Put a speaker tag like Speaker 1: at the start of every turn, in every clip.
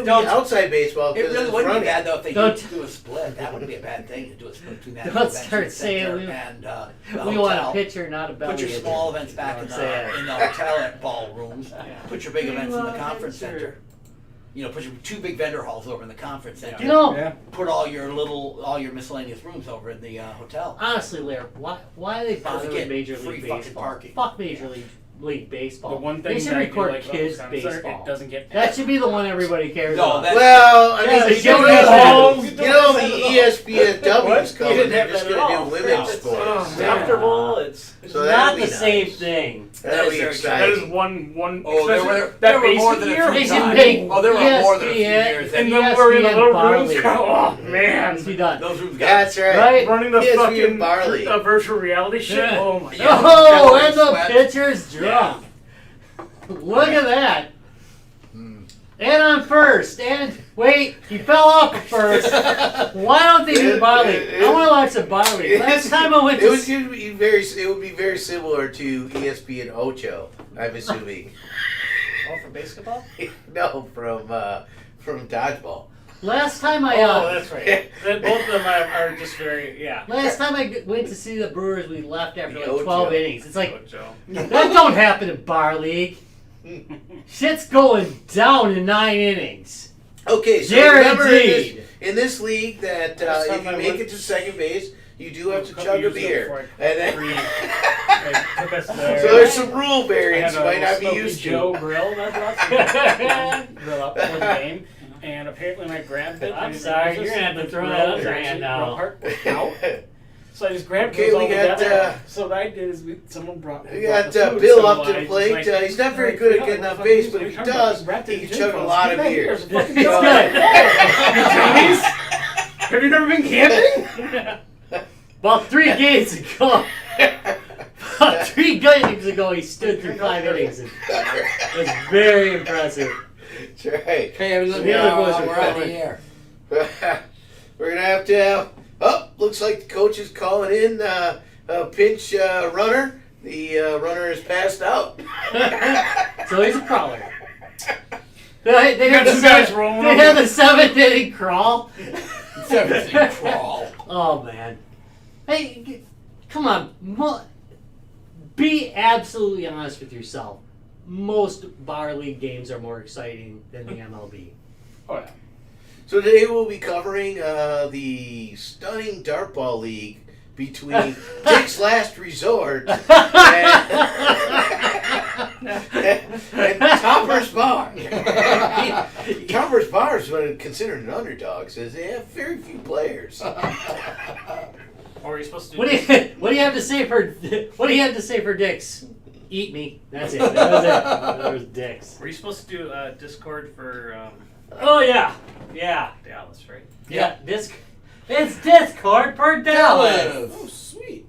Speaker 1: outside baseball.
Speaker 2: It really wouldn't be bad though if they
Speaker 3: Don't-
Speaker 2: do a split. That wouldn't be a bad thing to do a split between that
Speaker 3: Don't
Speaker 2: convention
Speaker 3: start saying
Speaker 2: center
Speaker 3: we-
Speaker 2: and the
Speaker 3: We
Speaker 2: hotel.
Speaker 3: want a pitcher, not a belly.
Speaker 2: Put your
Speaker 3: itcher.
Speaker 2: small events back
Speaker 3: Don't
Speaker 2: in
Speaker 3: say it.
Speaker 2: the hotel at ballrooms. Put your big
Speaker 3: We
Speaker 2: events in the
Speaker 3: want a
Speaker 2: conference
Speaker 3: pitcher.
Speaker 2: center. You know, put your 2 big vendor halls over in the conference center.
Speaker 3: You know,
Speaker 4: Yeah.
Speaker 2: Put all your miscellaneous rooms over in the hotel.
Speaker 3: honestly, Lair, why do they bother
Speaker 2: Because
Speaker 3: with Major
Speaker 2: free
Speaker 3: League
Speaker 2: fucking
Speaker 3: Baseball?
Speaker 2: parking.
Speaker 3: Fuck Major League Baseball.
Speaker 4: The one
Speaker 3: they
Speaker 4: thing
Speaker 3: should
Speaker 4: that I do
Speaker 3: record
Speaker 4: like about
Speaker 3: kids
Speaker 4: Wisconsin,
Speaker 3: baseball.
Speaker 4: It doesn't get
Speaker 3: That should be the one everybody cares
Speaker 2: No,
Speaker 3: about.
Speaker 2: that-
Speaker 1: Well, I mean,
Speaker 3: Yeah,
Speaker 1: they
Speaker 3: you
Speaker 1: don't
Speaker 3: don't
Speaker 1: have
Speaker 3: have
Speaker 1: that.
Speaker 4: that.
Speaker 1: You know, the ESPNW is
Speaker 4: You
Speaker 1: coming.
Speaker 4: didn't
Speaker 1: They're
Speaker 4: have
Speaker 1: just
Speaker 4: that at
Speaker 1: going
Speaker 4: all.
Speaker 1: to do women's
Speaker 4: It's
Speaker 1: sports.
Speaker 4: comfortable. It's
Speaker 1: So
Speaker 3: Not
Speaker 1: that'd
Speaker 3: the
Speaker 1: be
Speaker 3: same
Speaker 1: nice.
Speaker 3: thing.
Speaker 1: That'd be
Speaker 2: That
Speaker 4: that
Speaker 1: exciting.
Speaker 4: is one.
Speaker 2: Oh, there
Speaker 4: especially
Speaker 2: were
Speaker 4: that
Speaker 2: more
Speaker 4: basic
Speaker 2: than a
Speaker 4: year.
Speaker 2: few
Speaker 3: They should
Speaker 2: times.
Speaker 3: make
Speaker 2: Oh, there were more than a few
Speaker 3: ESPN
Speaker 2: years.
Speaker 4: And
Speaker 2: that-
Speaker 4: then we're in the little
Speaker 3: barley.
Speaker 4: rooms. Oh man,
Speaker 3: Let's be done.
Speaker 2: Those rooms got
Speaker 1: That's right.
Speaker 3: Right?
Speaker 4: running the
Speaker 1: ESPN
Speaker 4: fucking
Speaker 1: barley.
Speaker 4: virtual reality shit.
Speaker 3: Yeah.
Speaker 4: Oh my god.
Speaker 2: Yeah.
Speaker 3: Oh,
Speaker 2: Got
Speaker 3: and the
Speaker 2: sweat.
Speaker 3: pitcher's drunk. Look at that. And on first. And wait, he fell off at first. Why don't they do barley? I want to watch the barley. Last time I went
Speaker 1: It
Speaker 3: to
Speaker 1: would be very similar to ESPN Ocho, I'm assuming.
Speaker 4: Oh, for basketball?
Speaker 1: No, from dodgeball.
Speaker 3: last time I
Speaker 4: Oh, that's right. Both of them are just very
Speaker 3: last time I went to see the Brewers, we left after
Speaker 1: The
Speaker 3: like 12
Speaker 1: Ocho.
Speaker 3: innings. It's like
Speaker 4: Joe.
Speaker 3: that don't happen in bar league. Shit's going down in 9 innings.
Speaker 1: Okay, so remember
Speaker 3: Guaranteed.
Speaker 1: in this league that
Speaker 4: Last
Speaker 1: if
Speaker 4: time
Speaker 1: you
Speaker 4: I
Speaker 1: make
Speaker 4: went-
Speaker 1: it to second base, you do have to
Speaker 4: Couple
Speaker 1: chug a
Speaker 4: years ago
Speaker 1: beer.
Speaker 4: before I
Speaker 1: And then,
Speaker 4: took us there.
Speaker 1: so there's some rule
Speaker 4: I
Speaker 1: variants
Speaker 4: had
Speaker 1: you
Speaker 4: a
Speaker 1: might not be
Speaker 4: Smoky
Speaker 1: used
Speaker 4: Joe
Speaker 1: to.
Speaker 4: grill that grill up for the game, and apparently when I grabbed it,
Speaker 3: I'm
Speaker 4: and
Speaker 3: sorry,
Speaker 4: it was
Speaker 3: you're gonna have to
Speaker 4: the
Speaker 3: throw
Speaker 4: grill
Speaker 3: that up
Speaker 4: was
Speaker 3: your
Speaker 4: actually
Speaker 3: hand
Speaker 4: real
Speaker 3: now.
Speaker 4: hard out. So I just grabbed
Speaker 1: Okay,
Speaker 4: those all
Speaker 1: we got,
Speaker 4: together. So what I did is someone brought.
Speaker 1: We
Speaker 4: brought
Speaker 1: got
Speaker 4: the food,
Speaker 1: Bill
Speaker 4: so
Speaker 1: up to
Speaker 4: I
Speaker 1: the
Speaker 4: just
Speaker 1: plate.
Speaker 4: like,
Speaker 1: He's not very
Speaker 4: "Hey,
Speaker 1: good at
Speaker 4: what
Speaker 1: getting
Speaker 4: the
Speaker 1: on
Speaker 4: fuck
Speaker 1: base,
Speaker 4: is
Speaker 1: but
Speaker 4: this?
Speaker 1: if he
Speaker 4: What are you talking
Speaker 1: does,
Speaker 4: about? Wrapped it
Speaker 1: he
Speaker 4: in
Speaker 1: can
Speaker 4: gin
Speaker 1: chug a
Speaker 4: foil.
Speaker 1: lot
Speaker 4: Get
Speaker 1: of
Speaker 4: back here.
Speaker 1: beer.
Speaker 4: It's a fucking
Speaker 3: It's
Speaker 4: joke.
Speaker 3: good.
Speaker 4: Have you never been camping?
Speaker 3: About 3 games ago. About 3 games ago, he stood through 5 innings. And it was very impressive.
Speaker 1: That's right.
Speaker 2: Hey,
Speaker 3: The other boys are
Speaker 2: we're on
Speaker 3: coming.
Speaker 2: the air.
Speaker 1: We're gonna have to have. Oh, looks like the coach is calling in a pinch runner. The runner is passed out.
Speaker 3: So he's a crawler. They
Speaker 4: got
Speaker 3: had
Speaker 4: two guys rolling
Speaker 3: they
Speaker 4: over.
Speaker 3: had the 7th inning crawl.
Speaker 2: Everything crawl.
Speaker 3: Oh man. Hey, come on. Be absolutely honest with yourself. Most bar league games are more exciting than the MLB.
Speaker 4: Oh yeah.
Speaker 1: So today we'll be covering the stunning dartball league between Dick's Last Resort and Topper's Bar. Topper's Bar is considered an underdog, says they have very few players.
Speaker 4: Or are you supposed to do?
Speaker 3: What do you have to say for Dicks? Eat me. That's it. That was it. There was Dicks.
Speaker 4: Were you supposed to do Discord for
Speaker 3: Oh yeah. Yeah.
Speaker 4: Dallas, right?
Speaker 3: Yeah. It's Discord for Dallas.
Speaker 4: Oh, sweet.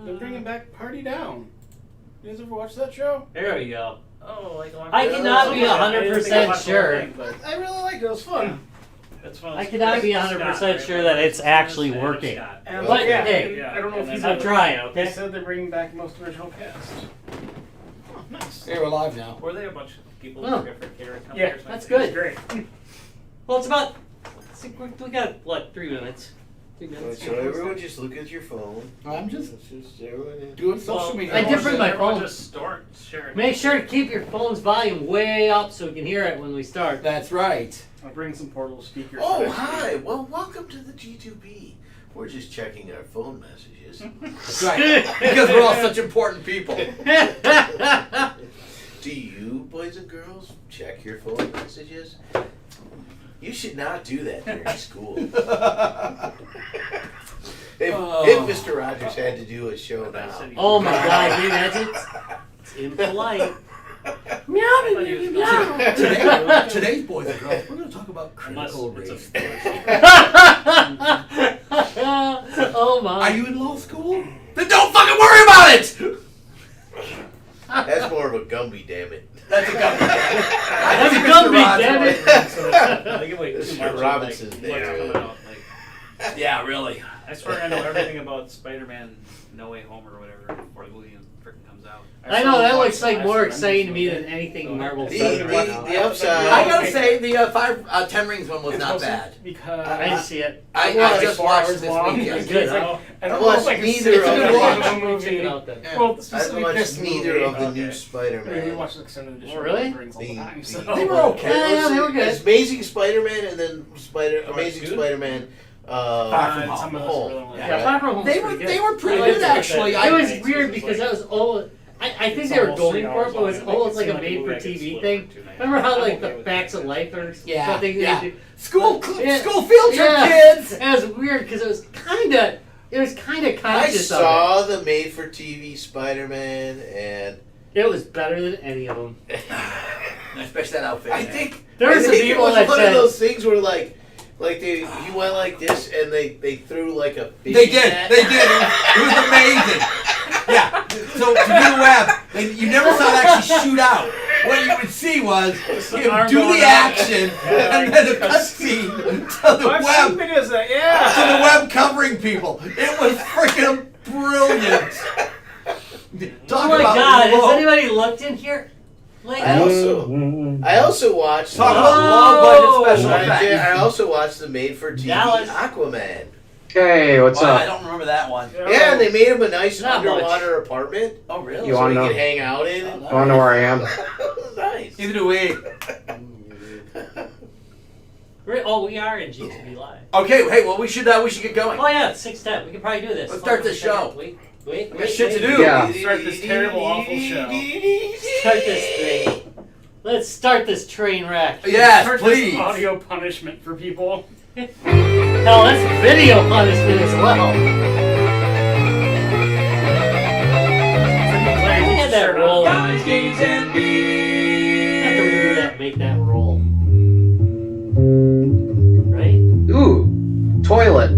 Speaker 4: They're bringing back Party Down. You guys ever watch that show?
Speaker 3: There we go.
Speaker 4: Oh, like
Speaker 3: I cannot be 100% sure.
Speaker 4: I really liked it. It was fun. That's fun.
Speaker 3: I cannot be 100% sure that it's actually working.
Speaker 4: And
Speaker 3: But,
Speaker 4: yeah,
Speaker 3: hey,
Speaker 4: I don't know if he's
Speaker 3: I'm trying,
Speaker 4: They
Speaker 3: okay?
Speaker 4: said they're bringing back most original cast. Oh, nice.
Speaker 2: Hey, we're live now.
Speaker 5: Were they a bunch of people
Speaker 3: Oh.
Speaker 5: from different catering companies?
Speaker 4: Yeah,
Speaker 5: or something?
Speaker 3: that's good.
Speaker 4: Great.
Speaker 3: Well, it's about. We got, what, 3 minutes? 3 minutes.
Speaker 1: So everyone just look at your phone.
Speaker 2: I'm just
Speaker 1: Everyone-
Speaker 2: doing social media.
Speaker 3: I did bring my
Speaker 5: Everyone
Speaker 3: phone.
Speaker 5: just share it.
Speaker 3: Make sure to keep your phone's volume way up so we can hear it when we start.
Speaker 2: That's right.
Speaker 4: I'll bring some portable speakers.
Speaker 1: Oh,
Speaker 4: for next
Speaker 1: hi. Well, welcome to the G2B. We're just checking our phone messages.
Speaker 2: That's right. Because we're all such important people.
Speaker 1: Do you, boys and girls, check your phone messages? You should not do that during school. If Mr. Rogers had to do a show now.
Speaker 3: Oh my god, dude, it's impolite. Meow, meow, meow.
Speaker 2: Today's boys and girls, we're going to talk about
Speaker 5: Unless
Speaker 2: critical
Speaker 5: it's
Speaker 2: race.
Speaker 3: Oh my.
Speaker 2: Are you in law school? Then don't fucking worry about it!
Speaker 1: That's more of a Gumby, damn it.
Speaker 2: That's a Gumby.
Speaker 3: That's a Gumby, damn it.
Speaker 5: I can wait too
Speaker 1: Mr.
Speaker 5: much of,
Speaker 1: Robinson's
Speaker 5: what's
Speaker 1: there.
Speaker 5: coming out.
Speaker 2: Yeah, really.
Speaker 5: I swear I know everything about Spider-Man No Way Home or whatever before the movie freaking comes comes out.
Speaker 3: I know that looks
Speaker 4: saw the
Speaker 3: like more
Speaker 4: last
Speaker 3: exciting to
Speaker 4: movie.
Speaker 3: me than anything Marvel
Speaker 1: The,
Speaker 3: said
Speaker 1: the,
Speaker 3: right now.
Speaker 1: the upside.
Speaker 2: I gotta say, the 10 Rings one was
Speaker 4: It's
Speaker 2: not
Speaker 4: mostly
Speaker 2: bad.
Speaker 4: Because
Speaker 3: I didn't see it.
Speaker 2: I just
Speaker 4: 4
Speaker 2: watched
Speaker 4: hours
Speaker 2: this
Speaker 4: long.
Speaker 2: weekend.
Speaker 3: It's good.
Speaker 4: It's like-
Speaker 3: I'll-
Speaker 4: I
Speaker 1: I
Speaker 4: don't
Speaker 1: watched
Speaker 4: know, like
Speaker 1: neither
Speaker 4: it's
Speaker 1: of
Speaker 4: a
Speaker 1: them.
Speaker 4: good
Speaker 2: Watch.
Speaker 3: Check
Speaker 4: movie.
Speaker 3: it out then.
Speaker 2: Yeah.
Speaker 4: Well,
Speaker 1: I
Speaker 4: specifically
Speaker 1: haven't
Speaker 4: this
Speaker 1: watched neither
Speaker 4: movie.
Speaker 1: of the new
Speaker 4: I mean, we
Speaker 1: Spider-Man.
Speaker 4: watch the extended edition.
Speaker 3: Oh, really?
Speaker 4: of Rings all the time. So.
Speaker 2: They were okay.
Speaker 3: Yeah, they were good.
Speaker 1: It's Amazing Spider-Man and then
Speaker 5: Oh,
Speaker 1: Amazing
Speaker 5: it's good?
Speaker 1: Spider-Man.
Speaker 2: Far From
Speaker 4: Some of us
Speaker 1: Home.
Speaker 4: really like
Speaker 3: Yeah,
Speaker 4: it.
Speaker 3: Far From Home's
Speaker 2: They
Speaker 3: pretty
Speaker 2: were
Speaker 3: good.
Speaker 2: they were pretty
Speaker 3: I
Speaker 2: good
Speaker 3: did like
Speaker 2: actually.
Speaker 3: It
Speaker 2: I
Speaker 3: was
Speaker 5: It's
Speaker 3: weird
Speaker 5: like-
Speaker 3: because that was all. I think
Speaker 4: It's
Speaker 3: they were
Speaker 4: almost
Speaker 3: going
Speaker 4: 3
Speaker 3: for it,
Speaker 4: hours
Speaker 3: but it was
Speaker 4: long. It
Speaker 3: almost
Speaker 4: makes
Speaker 3: like a
Speaker 4: it seem like a movie I
Speaker 3: made-for-TV
Speaker 4: could
Speaker 3: thing.
Speaker 4: split up
Speaker 3: Remember how
Speaker 5: I'm
Speaker 3: like
Speaker 5: okay
Speaker 3: the
Speaker 5: with
Speaker 3: Facts
Speaker 5: that.
Speaker 3: of Life or
Speaker 2: Yeah,
Speaker 3: something?
Speaker 2: yeah.
Speaker 3: They do?
Speaker 2: School
Speaker 3: Yeah.
Speaker 2: school field trip,
Speaker 3: Yeah.
Speaker 2: kids.
Speaker 3: And it was weird because it was kind of
Speaker 1: I
Speaker 3: conscious of
Speaker 1: saw the made-for-TV Spider-Man, and
Speaker 3: it. It was better than any of them.
Speaker 2: Especially that outfit.
Speaker 1: I
Speaker 2: man.
Speaker 1: think
Speaker 3: There were
Speaker 1: I
Speaker 3: some
Speaker 1: think
Speaker 3: people
Speaker 1: it was
Speaker 3: that
Speaker 1: one
Speaker 3: said
Speaker 1: of those things where he went like this, and they threw like a.
Speaker 2: They
Speaker 1: fishing
Speaker 2: did.
Speaker 1: net.
Speaker 2: They did. It was amazing. Yeah. So to do the web, you never saw it actually shoot out. What you would see was him
Speaker 5: arm
Speaker 2: do
Speaker 5: going
Speaker 2: the
Speaker 5: up.
Speaker 2: action
Speaker 5: Yeah,
Speaker 2: and then the cutscene to the
Speaker 5: I've seen
Speaker 2: web,
Speaker 5: videos of that,
Speaker 2: to
Speaker 5: yeah.
Speaker 2: the web covering people. It was freaking brilliant. Talk
Speaker 3: oh my
Speaker 2: about
Speaker 3: god,
Speaker 2: low,
Speaker 3: has anybody looked in here? Like,
Speaker 1: I also watched.
Speaker 2: talk about low budget special
Speaker 1: I
Speaker 2: effects.
Speaker 1: also watched the made-for-TV
Speaker 3: Dallas.
Speaker 1: Aquaman.
Speaker 6: Hey, what's
Speaker 2: Well, I
Speaker 6: up?
Speaker 2: don't remember that one.
Speaker 1: Yeah, and they made him a nice
Speaker 3: Not much.
Speaker 1: underwater apartment
Speaker 2: Oh really?
Speaker 6: You
Speaker 1: so
Speaker 6: wanna
Speaker 1: he
Speaker 6: know?
Speaker 1: could hang out in.
Speaker 2: Oh,
Speaker 6: I don't know where I am.
Speaker 1: Nice.
Speaker 2: Neither do we.
Speaker 3: we are in GTV Live.
Speaker 2: Okay, hey, well we should get going.
Speaker 3: Oh yeah, it's 6:10. We can probably do this.
Speaker 2: Let's
Speaker 3: Hold
Speaker 2: start
Speaker 3: on a
Speaker 2: this
Speaker 3: second.
Speaker 2: show.
Speaker 3: Wait,
Speaker 2: We got shit to do.
Speaker 6: Yeah.
Speaker 4: Start this terrible, awful show.
Speaker 3: Start this thing. Let's start this train wreck.
Speaker 2: Yes,
Speaker 4: Start
Speaker 2: please.
Speaker 4: this audio punishment for people.
Speaker 3: Hell, that's video punishment as well. Look at that roll.
Speaker 5: Guys, games, and
Speaker 3: Have to redo that, make that roll. Right?
Speaker 6: Ooh, toilet.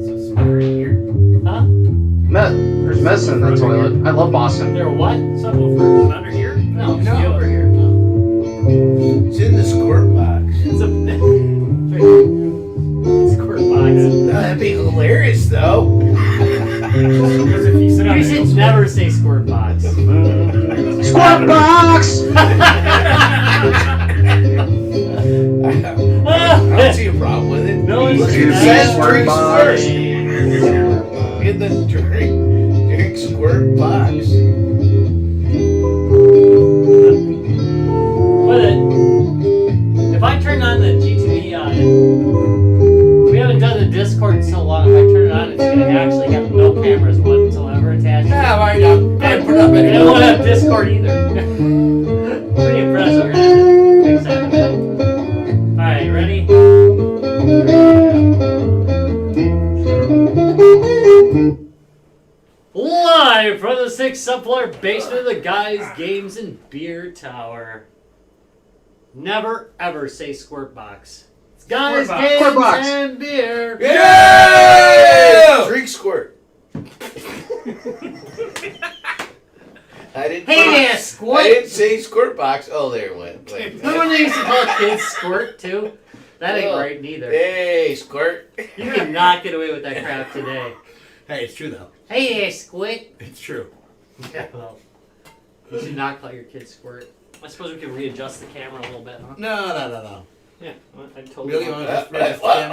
Speaker 4: So smarter in here.
Speaker 3: Huh?
Speaker 6: There's medicine in the toilet. I love Boston.
Speaker 3: There what?
Speaker 4: Subwoofer under here.
Speaker 3: No, it's
Speaker 2: No.
Speaker 3: over here.
Speaker 1: It's in the squirt box.
Speaker 3: It's a squirt box.
Speaker 1: That'd be hilarious, though.
Speaker 4: Because if you sit on
Speaker 3: You
Speaker 4: it,
Speaker 3: should
Speaker 4: it'll
Speaker 3: never say squirt box.
Speaker 6: Squirt box!
Speaker 1: I don't see a problem with it.
Speaker 3: No one's
Speaker 1: Look, it
Speaker 6: Dude,
Speaker 1: says
Speaker 6: squirt
Speaker 1: drink
Speaker 6: box.
Speaker 1: squirt. Get the drink squirt box.
Speaker 3: With it, if I turn on the G2E we haven't done the Discord in so long. If I turn it on, it's going to actually have no cameras whatsoever attached.
Speaker 2: Yeah, right now. Go ahead and put it up
Speaker 3: And it won't
Speaker 2: anyway.
Speaker 3: have Discord either. Pretty impressive. We're going to have to fix that in a bit. Alright, ready? Live from the 6th sub-floor basement of the Guys, Games, and Beer Tower. Never ever say squirt box. It's Guys,
Speaker 4: Squirt box.
Speaker 3: Games,
Speaker 6: Squirt box.
Speaker 3: and Beer.
Speaker 2: Yeah!
Speaker 1: Drink squirt. I didn't.
Speaker 3: Hey there,
Speaker 1: I
Speaker 3: squirt!
Speaker 1: didn't say squirt box. Oh, there it went. Wait.
Speaker 3: Remember when they used to call kids squirt too? That ain't
Speaker 1: Oh.
Speaker 3: right neither.
Speaker 1: Hey, squirt.
Speaker 3: You cannot get away with that crap today.
Speaker 2: Hey, it's true though.
Speaker 3: Hey there, squirt!
Speaker 2: It's true.
Speaker 3: Yeah, well, you should not call your kids squirt. I suppose we could readjust the camera a little bit, huh?
Speaker 2: No.
Speaker 3: Yeah, well, I totally
Speaker 2: Really
Speaker 3: want
Speaker 2: want
Speaker 3: that.
Speaker 2: to just
Speaker 3: Right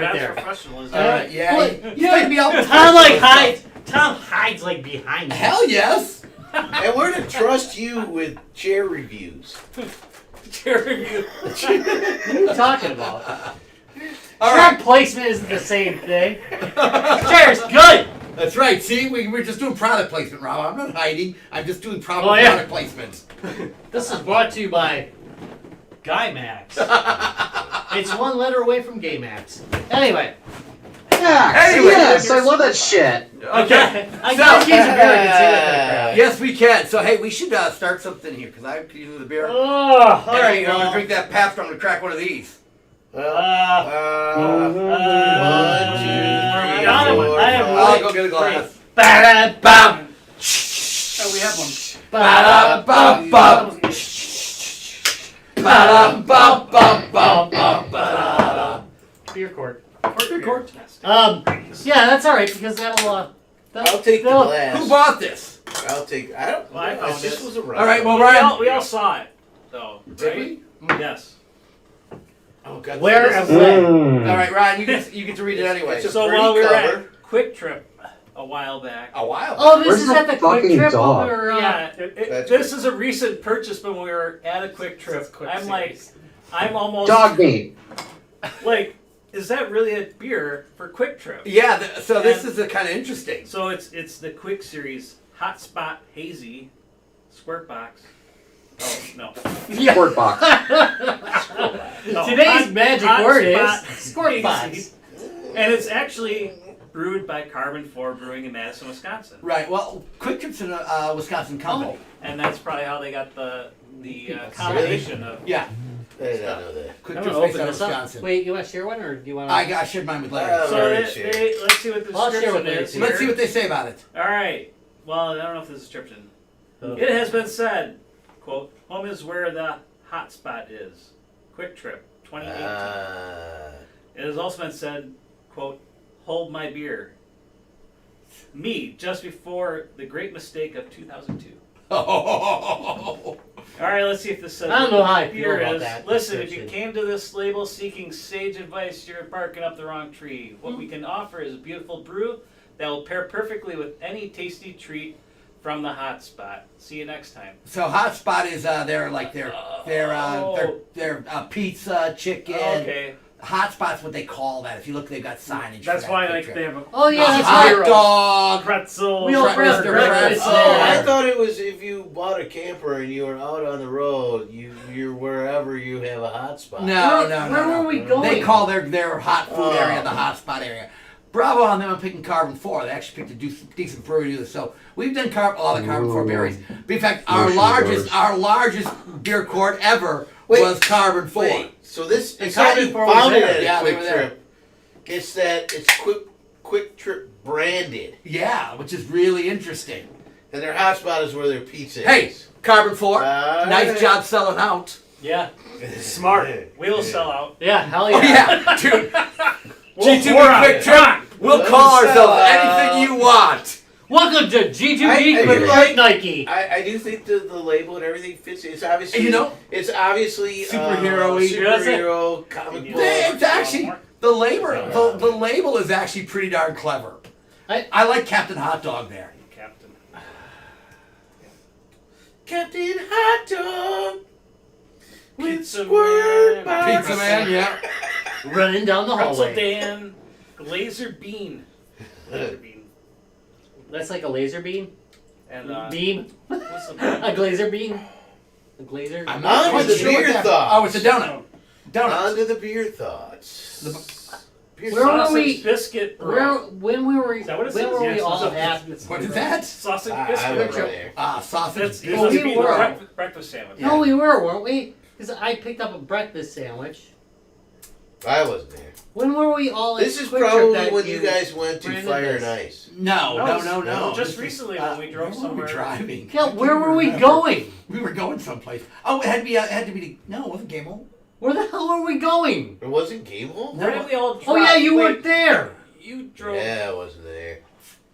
Speaker 5: That's
Speaker 3: there.
Speaker 5: professionalism.
Speaker 2: Alright, yeah.
Speaker 3: What?
Speaker 2: You take me out with
Speaker 3: Tom like
Speaker 2: special
Speaker 3: hides. Tom hides like behind me.
Speaker 2: Hell yes.
Speaker 1: And we're to trust you with chair reviews.
Speaker 3: Chair review. What are you talking about?
Speaker 2: All
Speaker 3: Chair
Speaker 2: right.
Speaker 3: placement isn't the same thing. Chair's good.
Speaker 2: That's right. See, we're just doing product placement, Rob. I'm not hiding. I'm just doing proper
Speaker 3: Oh, yeah.
Speaker 2: product placement.
Speaker 3: This is brought to you by Guy Max. It's one letter away from Gay Max. Anyway.
Speaker 6: Yeah,
Speaker 2: Anyway.
Speaker 6: yes, I love that shit.
Speaker 2: Okay.
Speaker 3: I
Speaker 2: So-
Speaker 3: got keys of beer. I can see that.
Speaker 2: Yes, we can. So, hey, we should start something here because I could use the beer.
Speaker 3: Oh, all
Speaker 2: And
Speaker 3: right.
Speaker 2: I'm going to drink that Pabst. I'm going to crack one of these.
Speaker 1: Well,
Speaker 3: I have
Speaker 2: I'll go get a glass.
Speaker 3: Ba-da-bum.
Speaker 4: Oh, we have one.
Speaker 2: Ba-da-bum-bum. Ba-da-bum-bum-bum-bum-bum.
Speaker 3: Beer court.
Speaker 2: Beer court.
Speaker 3: Yeah, that's all right because that'll
Speaker 1: I'll take the
Speaker 3: that'll-
Speaker 1: glass.
Speaker 2: Who bought this?
Speaker 1: I'll take. I don't.
Speaker 5: Well, I
Speaker 1: know.
Speaker 5: found
Speaker 1: This
Speaker 5: it.
Speaker 1: was around.
Speaker 2: All right, well,
Speaker 5: We
Speaker 2: Ryan.
Speaker 5: we all saw it, though,
Speaker 1: Did
Speaker 5: right?
Speaker 1: we?
Speaker 5: Yes.
Speaker 1: Oh God.
Speaker 3: Where
Speaker 1: this
Speaker 3: and
Speaker 1: is-
Speaker 3: when?
Speaker 2: All right, Ryan, you get to read it anyway.
Speaker 1: It's a
Speaker 5: So
Speaker 1: pretty
Speaker 5: while we were
Speaker 1: cover.
Speaker 5: at Quick Trip a while back.
Speaker 2: A while.
Speaker 3: Oh, this
Speaker 6: Where's
Speaker 3: is
Speaker 6: the
Speaker 3: at the quick
Speaker 6: fucking
Speaker 3: trip
Speaker 6: dog?
Speaker 3: over.
Speaker 5: Yeah,
Speaker 1: That's
Speaker 5: this
Speaker 1: good.
Speaker 5: is a recent purchase, but when we were at a Quick Trip,
Speaker 4: Quick
Speaker 5: I'm like,
Speaker 4: series.
Speaker 5: I'm almost
Speaker 6: Dog meat.
Speaker 5: like, is that really a beer for Quick Trip?
Speaker 2: Yeah, so this
Speaker 5: And-
Speaker 2: is kind of interesting.
Speaker 5: So it's the Quick Series Hot Spot Hazy Squirt Box. Oh no.
Speaker 6: Squirt box.
Speaker 5: No,
Speaker 3: Today's
Speaker 5: Hot-
Speaker 3: magic
Speaker 5: Hot
Speaker 3: word is
Speaker 5: Spot
Speaker 3: squirt
Speaker 5: Hazy.
Speaker 3: box.
Speaker 5: And it's actually brewed by Carbon 4 Brewing in Madison, Wisconsin.
Speaker 2: Right. Well, Quick Trip's in a Wisconsin company.
Speaker 5: And that's probably how they got the combination of.
Speaker 2: Yeah.
Speaker 1: I did not know that.
Speaker 2: Quick
Speaker 3: I'm
Speaker 2: Trip's
Speaker 3: gonna
Speaker 2: based
Speaker 3: open
Speaker 2: out of
Speaker 3: this up.
Speaker 2: Wisconsin.
Speaker 3: Wait, you want to share one or do you want to?
Speaker 2: I shared mine with Larry.
Speaker 5: So
Speaker 1: Very
Speaker 5: let's see what the
Speaker 3: I'll share
Speaker 5: description
Speaker 3: with
Speaker 5: is.
Speaker 3: you.
Speaker 2: Let's see what they say about it.
Speaker 5: All right. Well, I don't know if this is description.
Speaker 3: Oh.
Speaker 5: It has been said, quote, home is where the hot spot is. Quick Trip, 2018. It has also been said, quote, hold my beer. Me, just before the great mistake of 2002.
Speaker 2: Oh.
Speaker 5: All right, let's see if this says
Speaker 3: I don't know how I feel
Speaker 5: beer
Speaker 3: about
Speaker 5: is.
Speaker 3: that
Speaker 5: Listen, if you
Speaker 3: description.
Speaker 5: came to this label seeking sage advice, you're barking up the wrong tree. What we can offer is a beautiful brew that will pair perfectly with any tasty treat from the hot spot. See you next time.
Speaker 2: So Hotspot is their pizza, chicken.
Speaker 5: Okay.
Speaker 2: Hotspot's what they call that. If you look, they've got signage.
Speaker 5: That's
Speaker 2: for that
Speaker 5: why
Speaker 2: Quick
Speaker 5: like
Speaker 2: Trip.
Speaker 5: they have a
Speaker 3: Oh yeah, that's
Speaker 2: hot
Speaker 3: right.
Speaker 2: dog.
Speaker 5: pretzel.
Speaker 3: We all
Speaker 2: Breakfast,
Speaker 3: grab breakfast.
Speaker 2: pretzel.
Speaker 1: Oh, I
Speaker 3: Yeah.
Speaker 1: thought it was if you bought a camper and you were out on the road, you're wherever you have a hot spot.
Speaker 2: No,
Speaker 3: Where were we going?
Speaker 2: They call their hot food
Speaker 1: Oh.
Speaker 2: area the Hotspot area. Bravo on them on picking Carbon 4. They actually picked a decent brewery to do this. So we've done a lot of Carbon 4
Speaker 6: Ooh.
Speaker 2: berries. But in fact, our
Speaker 6: Motion
Speaker 2: largest beer quart ever
Speaker 1: Wait,
Speaker 2: was Carbon 4.
Speaker 1: Wait, so this
Speaker 5: And
Speaker 1: it's how you
Speaker 5: Carbon 4 was
Speaker 1: found it
Speaker 5: there.
Speaker 1: at a
Speaker 2: Yeah, they
Speaker 1: Quick
Speaker 2: were there.
Speaker 1: Trip. It's Quick Trip branded,
Speaker 2: Yeah, which is really interesting.
Speaker 1: and their hot spot is where their pizza
Speaker 2: Hey,
Speaker 1: is.
Speaker 2: Carbon 4,
Speaker 1: Ah,
Speaker 2: nice
Speaker 1: yeah.
Speaker 2: job selling out.
Speaker 3: Yeah.
Speaker 5: Smart. We will sell out.
Speaker 3: Yeah. Hell
Speaker 2: Oh
Speaker 3: yeah.
Speaker 2: yeah, dude.
Speaker 5: We'll
Speaker 2: G2B
Speaker 5: pour on
Speaker 2: Quick
Speaker 5: it.
Speaker 2: Trip. We'll
Speaker 1: Let's
Speaker 2: call
Speaker 1: sell
Speaker 2: ourselves anything you want.
Speaker 3: Welcome to G2B
Speaker 1: I
Speaker 3: Quick
Speaker 1: do
Speaker 3: Trip
Speaker 1: like-
Speaker 3: Nike.
Speaker 1: I do think the label and everything fits. It's obviously it's obviously
Speaker 2: Superhero-y.
Speaker 1: superhero comic book.
Speaker 2: It's actually the label is actually pretty darn clever. I like Captain Hot Dog there.
Speaker 5: Captain.
Speaker 1: Captain Hot Dog with
Speaker 5: Pizza
Speaker 1: squirt
Speaker 5: Man.
Speaker 1: box.
Speaker 2: Pizza Man, yeah.
Speaker 3: Running down the
Speaker 5: Pretzel
Speaker 3: hallway.
Speaker 5: Dan. Glazer Bean. Glazer Bean.
Speaker 3: That's like a laser beam.
Speaker 5: And
Speaker 3: Beam.
Speaker 5: what's the
Speaker 3: A glazer beam. A glazer.
Speaker 2: I'm
Speaker 1: On
Speaker 2: not quite
Speaker 1: to the
Speaker 2: sure what
Speaker 1: beer
Speaker 2: that-
Speaker 1: thoughts.
Speaker 2: Oh, it's a donut. Donut.
Speaker 1: On to the beer thoughts. Beer
Speaker 3: Where were
Speaker 1: thoughts.
Speaker 5: sausage
Speaker 3: we-
Speaker 5: biscuit
Speaker 3: Where?
Speaker 5: roll.
Speaker 3: When we were?
Speaker 5: Is that what it
Speaker 3: when
Speaker 5: says?
Speaker 3: were
Speaker 5: Yeah,
Speaker 3: we all
Speaker 5: sausage
Speaker 3: at?
Speaker 5: biscuit
Speaker 2: What is
Speaker 5: roll.
Speaker 2: that?
Speaker 5: Sausage
Speaker 1: I
Speaker 5: biscuit
Speaker 1: wasn't
Speaker 5: roll.
Speaker 1: there.
Speaker 2: Sausage.
Speaker 5: That's
Speaker 2: biscuit.
Speaker 3: Oh,
Speaker 5: supposed
Speaker 3: we
Speaker 5: to be
Speaker 3: were.
Speaker 5: the breakfast sandwich.
Speaker 3: No, we weren't we? Because I picked up a breakfast sandwich.
Speaker 1: I wasn't there.
Speaker 3: When were we all at
Speaker 1: This is
Speaker 3: Quick Trip
Speaker 1: probably
Speaker 3: that
Speaker 1: when you guys went to
Speaker 3: branded
Speaker 1: Fire
Speaker 3: this?
Speaker 1: and Ice.
Speaker 2: No.
Speaker 5: Just
Speaker 2: This was,
Speaker 5: recently when we drove
Speaker 2: where
Speaker 5: somewhere.
Speaker 2: were we driving?
Speaker 3: Yeah,
Speaker 2: I
Speaker 3: where
Speaker 2: can't
Speaker 3: were we
Speaker 2: remember.
Speaker 3: going?
Speaker 2: We were going someplace. Oh, it had to be. No, it wasn't Gameboy.
Speaker 3: Where the hell were we going?
Speaker 1: It wasn't Game Hall?
Speaker 5: Where did we all drive?
Speaker 3: Oh yeah, you
Speaker 5: Wait,
Speaker 3: weren't there.
Speaker 5: You drove.
Speaker 1: Yeah, I wasn't there.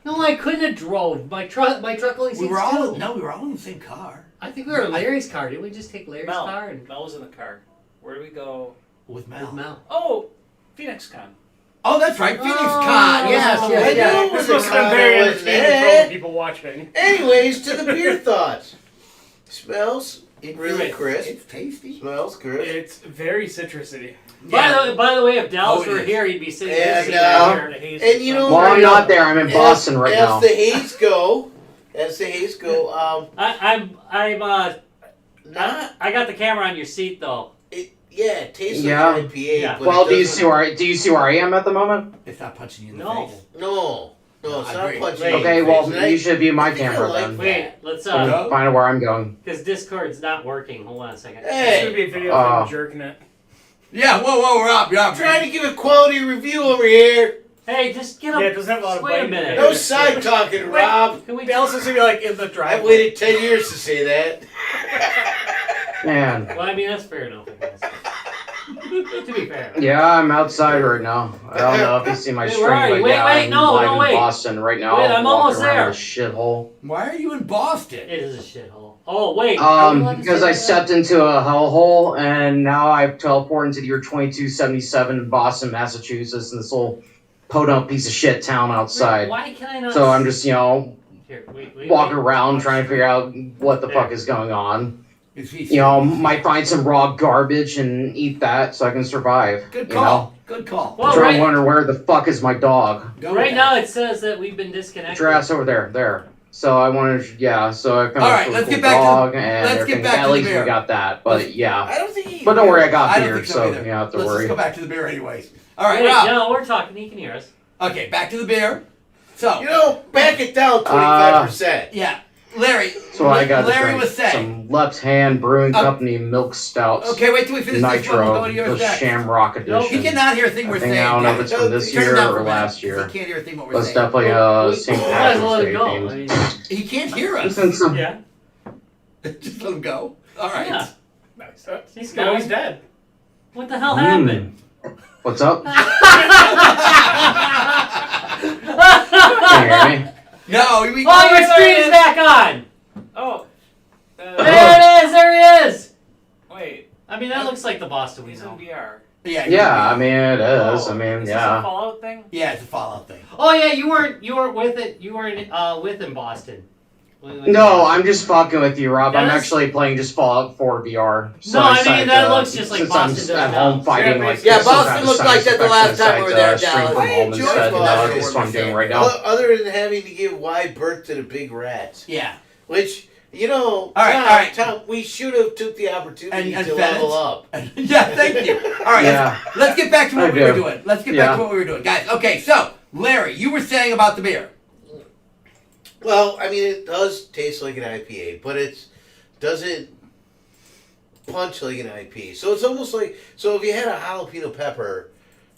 Speaker 3: No, I couldn't have drove. My truck only seats
Speaker 2: We were all
Speaker 3: two.
Speaker 2: no, we were all in the same car
Speaker 3: I think we were in Larry's car. Didn't we just take Larry's
Speaker 5: Mel.
Speaker 3: car and
Speaker 5: Mel was in the car. Where did we go?
Speaker 2: with Mel.
Speaker 3: with Mel?
Speaker 5: Oh, Phoenix Con.
Speaker 2: Oh, that's right, Phoenix
Speaker 3: Oh,
Speaker 2: Con.
Speaker 3: yes,
Speaker 1: I
Speaker 3: yes, yes.
Speaker 1: knew it was
Speaker 4: This must
Speaker 1: a
Speaker 4: have
Speaker 1: con
Speaker 4: been very
Speaker 1: I wasn't
Speaker 4: entertaining for all
Speaker 1: at.
Speaker 4: the people watching.
Speaker 1: Anyways, to the beer thoughts. Smells
Speaker 2: It's
Speaker 1: really crisp.
Speaker 2: It's tasty.
Speaker 1: Smells crisp.
Speaker 4: It's very citrusy.
Speaker 3: By the way, if Dallas
Speaker 2: Oh, it
Speaker 3: were
Speaker 2: is.
Speaker 3: here, he'd be sitting
Speaker 1: And,
Speaker 3: sitting
Speaker 1: uh,
Speaker 3: there.
Speaker 1: and you know
Speaker 6: Well, I'm not there. I'm in Boston right
Speaker 1: as
Speaker 6: now.
Speaker 1: the haze go,
Speaker 3: I'm
Speaker 1: not
Speaker 3: I got the camera on your seat though.
Speaker 1: yeah, it tastes
Speaker 6: Yeah.
Speaker 1: like an IPA.
Speaker 3: Yeah.
Speaker 1: But
Speaker 6: Well,
Speaker 1: it
Speaker 6: do you
Speaker 1: doesn't-
Speaker 6: see where I am at the moment?
Speaker 2: It's not punching you in the
Speaker 3: No.
Speaker 2: face.
Speaker 1: No, it's
Speaker 2: I
Speaker 1: not
Speaker 2: agree.
Speaker 1: punching.
Speaker 3: Wait.
Speaker 1: you in the
Speaker 6: Okay, well,
Speaker 1: face. And I-
Speaker 6: you should view my
Speaker 1: I think I
Speaker 6: camera
Speaker 1: like
Speaker 6: then.
Speaker 1: that.
Speaker 3: Wait, let's
Speaker 2: No.
Speaker 6: Find out where I'm going.
Speaker 3: because Discord's not working. Hold on a second.
Speaker 4: This
Speaker 1: Hey,
Speaker 4: would be a video
Speaker 6: Oh.
Speaker 4: of him jerking it.
Speaker 2: Yeah, whoa, we're up.
Speaker 1: I'm trying to give a quality review over here.
Speaker 3: Hey, just get up.
Speaker 4: Yeah, it doesn't have a lot of
Speaker 3: Wait a
Speaker 4: bite.
Speaker 3: minute.
Speaker 1: No side talking, Rob.
Speaker 3: Can we
Speaker 4: Dallas is gonna be like in the
Speaker 1: I've
Speaker 4: driveway.
Speaker 1: waited 10 years to say that.
Speaker 6: Man,
Speaker 3: Well, I mean that's fair enough. I guess. To be fair.
Speaker 6: Yeah, I'm outside right now. I don't know if you see my
Speaker 3: Wait,
Speaker 6: stream,
Speaker 3: where are you?
Speaker 6: but
Speaker 3: Wait,
Speaker 6: yeah,
Speaker 3: wait,
Speaker 6: I'm
Speaker 3: no,
Speaker 6: live
Speaker 3: no,
Speaker 6: in
Speaker 3: wait.
Speaker 6: Boston right now.
Speaker 3: Wait, I'm almost
Speaker 6: walking around
Speaker 3: there.
Speaker 6: this shithole.
Speaker 2: Why are you in Boston?
Speaker 3: It is a shithole. Oh, wait. are we allowed to
Speaker 6: Because
Speaker 3: say
Speaker 6: I
Speaker 3: that?
Speaker 6: stepped into a hellhole, and now I've teleported into the year 2277 in Boston, Massachusetts, in this little podunk piece of shit town outside.
Speaker 3: Wait, why can I not?
Speaker 6: So I'm just,
Speaker 3: Here,
Speaker 6: walking around trying to figure out what the
Speaker 3: There.
Speaker 6: fuck is going on.
Speaker 2: Is he
Speaker 6: Might find some raw garbage and eat that so I can survive.
Speaker 2: Good
Speaker 6: you
Speaker 2: call.
Speaker 6: know?
Speaker 2: Good call.
Speaker 3: Well,
Speaker 6: Trying to
Speaker 3: right,
Speaker 6: wonder where the fuck is my dog.
Speaker 2: Go
Speaker 3: right
Speaker 2: with
Speaker 3: now
Speaker 2: that.
Speaker 3: it says that we've been disconnected.
Speaker 6: Your ass over there. So I wanted to, so I found
Speaker 2: All
Speaker 6: a
Speaker 2: right,
Speaker 6: really
Speaker 2: let's
Speaker 6: cool
Speaker 2: get back to
Speaker 6: dog
Speaker 2: the-
Speaker 6: and
Speaker 2: let's get
Speaker 6: everything.
Speaker 2: back to
Speaker 6: At
Speaker 2: the
Speaker 6: least
Speaker 2: beer.
Speaker 6: we got that, but yeah.
Speaker 1: I don't think he.
Speaker 6: But don't worry, I got
Speaker 2: I don't
Speaker 6: beer,
Speaker 2: think so
Speaker 6: so
Speaker 2: either.
Speaker 6: you don't have to
Speaker 2: Let's
Speaker 6: worry.
Speaker 2: just go back to the beer anyways. All right,
Speaker 3: Wait,
Speaker 2: Rob.
Speaker 3: no, we're talking. He can hear us.
Speaker 2: Okay, back to the beer. So,
Speaker 1: You know, back it down 25%.
Speaker 2: yeah, Larry.
Speaker 6: So I got to
Speaker 2: Larry
Speaker 6: drink
Speaker 2: was saying.
Speaker 6: some Left Hand Brewing Company milk stouts.
Speaker 2: Okay, wait till we finish this one. We'll go
Speaker 6: Nitro,
Speaker 2: to yours
Speaker 6: the
Speaker 2: next.
Speaker 6: Shamrock edition.
Speaker 2: He cannot hear a thing we're
Speaker 6: I think
Speaker 2: saying.
Speaker 6: I don't know if
Speaker 2: Dad.
Speaker 6: it's from this
Speaker 2: Turn it
Speaker 6: year
Speaker 2: down for
Speaker 6: or
Speaker 2: a minute,
Speaker 6: last
Speaker 2: 'cause
Speaker 6: year.
Speaker 2: He can't hear a thing what
Speaker 6: But
Speaker 2: we're
Speaker 6: it's
Speaker 2: saying.
Speaker 6: definitely St.
Speaker 3: Might as
Speaker 6: Patrick's
Speaker 3: well let
Speaker 6: Day
Speaker 3: it go.
Speaker 6: themed.
Speaker 3: I mean,
Speaker 2: He can't hear us.
Speaker 6: Just in some.
Speaker 5: Yeah.
Speaker 2: Just let him go. All right.
Speaker 3: yeah.
Speaker 5: Nice.
Speaker 3: He's
Speaker 4: Now
Speaker 3: going.
Speaker 4: he's dead.
Speaker 3: What the hell happened?
Speaker 6: What's up? Can you hear me?
Speaker 2: No, we.
Speaker 3: Oh, your screen is back on.
Speaker 5: Oh.
Speaker 3: There it is. There he is.
Speaker 5: Wait.
Speaker 3: I mean, that looks like the Boston we
Speaker 5: He's
Speaker 3: know.
Speaker 5: in VR.
Speaker 2: Yeah.
Speaker 6: Yeah, I mean it is.
Speaker 5: Oh,
Speaker 6: I mean,
Speaker 5: is this a
Speaker 6: yeah.
Speaker 5: Fallout thing?
Speaker 2: Yeah, it's a Fallout thing.
Speaker 3: Oh yeah, you weren't with it. You weren't with in Boston.
Speaker 6: No, I'm just fucking with you, Rob. I'm
Speaker 3: That's-
Speaker 6: actually playing just Fallout 4 VR. So
Speaker 3: No, I mean,
Speaker 6: decided
Speaker 3: that
Speaker 6: to-
Speaker 3: looks just like
Speaker 6: since
Speaker 3: Boston
Speaker 6: I'm
Speaker 3: does
Speaker 6: at
Speaker 3: now.
Speaker 6: home fighting like
Speaker 2: Yeah,
Speaker 6: this,
Speaker 2: Boston
Speaker 6: some kind of
Speaker 2: looked like that the
Speaker 6: side
Speaker 2: last time we were there,
Speaker 6: effects, stream from
Speaker 2: Dallas.
Speaker 6: home
Speaker 1: I enjoy
Speaker 6: instead.
Speaker 1: Boston.
Speaker 6: That's what I'm doing right now.
Speaker 1: Other than having to give wide birth to the big rats.
Speaker 2: Yeah.
Speaker 1: Which, you know,
Speaker 2: All right,
Speaker 1: Tom,
Speaker 2: all right.
Speaker 1: Tom, we should have took the opportunity
Speaker 2: And
Speaker 1: to
Speaker 2: fed
Speaker 1: level
Speaker 2: it.
Speaker 1: up.
Speaker 2: Yeah, thank you. All right,
Speaker 6: Yeah.
Speaker 2: let's get back to what
Speaker 6: I
Speaker 2: we were
Speaker 6: do.
Speaker 2: doing. Let's get back to what we were doing. Guys, okay, so, Larry, you were saying about the beer.
Speaker 1: Well, I mean, it does taste like an IPA, but it doesn't punch like an IPA. So it's almost like, so if you had a jalapeno pepper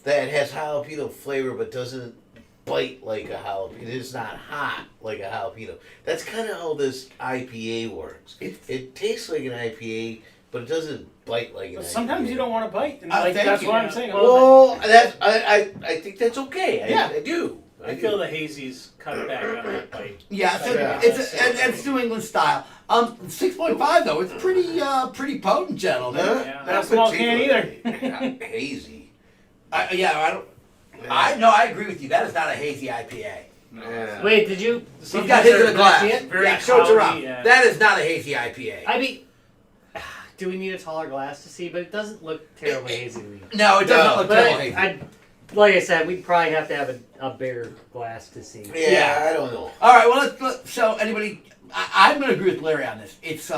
Speaker 1: that has jalapeno flavor but doesn't bite like a jalapeno, it's not hot like a jalapeno. That's kind of how this IPA works. It tastes like an IPA, but it doesn't bite like an
Speaker 4: But
Speaker 1: IPA.
Speaker 4: sometimes you don't want to bite, and
Speaker 2: Thank
Speaker 4: that's
Speaker 2: you.
Speaker 4: what I'm saying.
Speaker 1: Well, that I think that's okay.
Speaker 4: Yeah.
Speaker 1: I do.
Speaker 5: I feel the hazy's cut back on that bite.
Speaker 2: Yeah, so
Speaker 1: Yeah.
Speaker 2: it's New England style. 6.5 though, it's pretty potent, gentlemen.
Speaker 5: Yeah.
Speaker 4: Not a small can
Speaker 1: particularly hazy.
Speaker 2: I agree with you. That is not a hazy IPA.
Speaker 1: Yeah.
Speaker 3: Wait, did you?
Speaker 2: He's got his in a
Speaker 3: Did I
Speaker 2: glass.
Speaker 3: see it?
Speaker 5: Very
Speaker 2: Yeah, show it to Rob.
Speaker 5: cloudy, yeah.
Speaker 2: That is not a hazy IPA.
Speaker 3: I mean, do we need a taller glass to see? But it doesn't look terribly hazy to me.
Speaker 2: No, it doesn't look
Speaker 3: But
Speaker 2: terrible hazy.
Speaker 3: like I said, we'd probably have to have a bigger glass to see.
Speaker 1: Yeah, I don't know.
Speaker 2: All right, well, so anybody, I'm going to agree with Larry on this. It's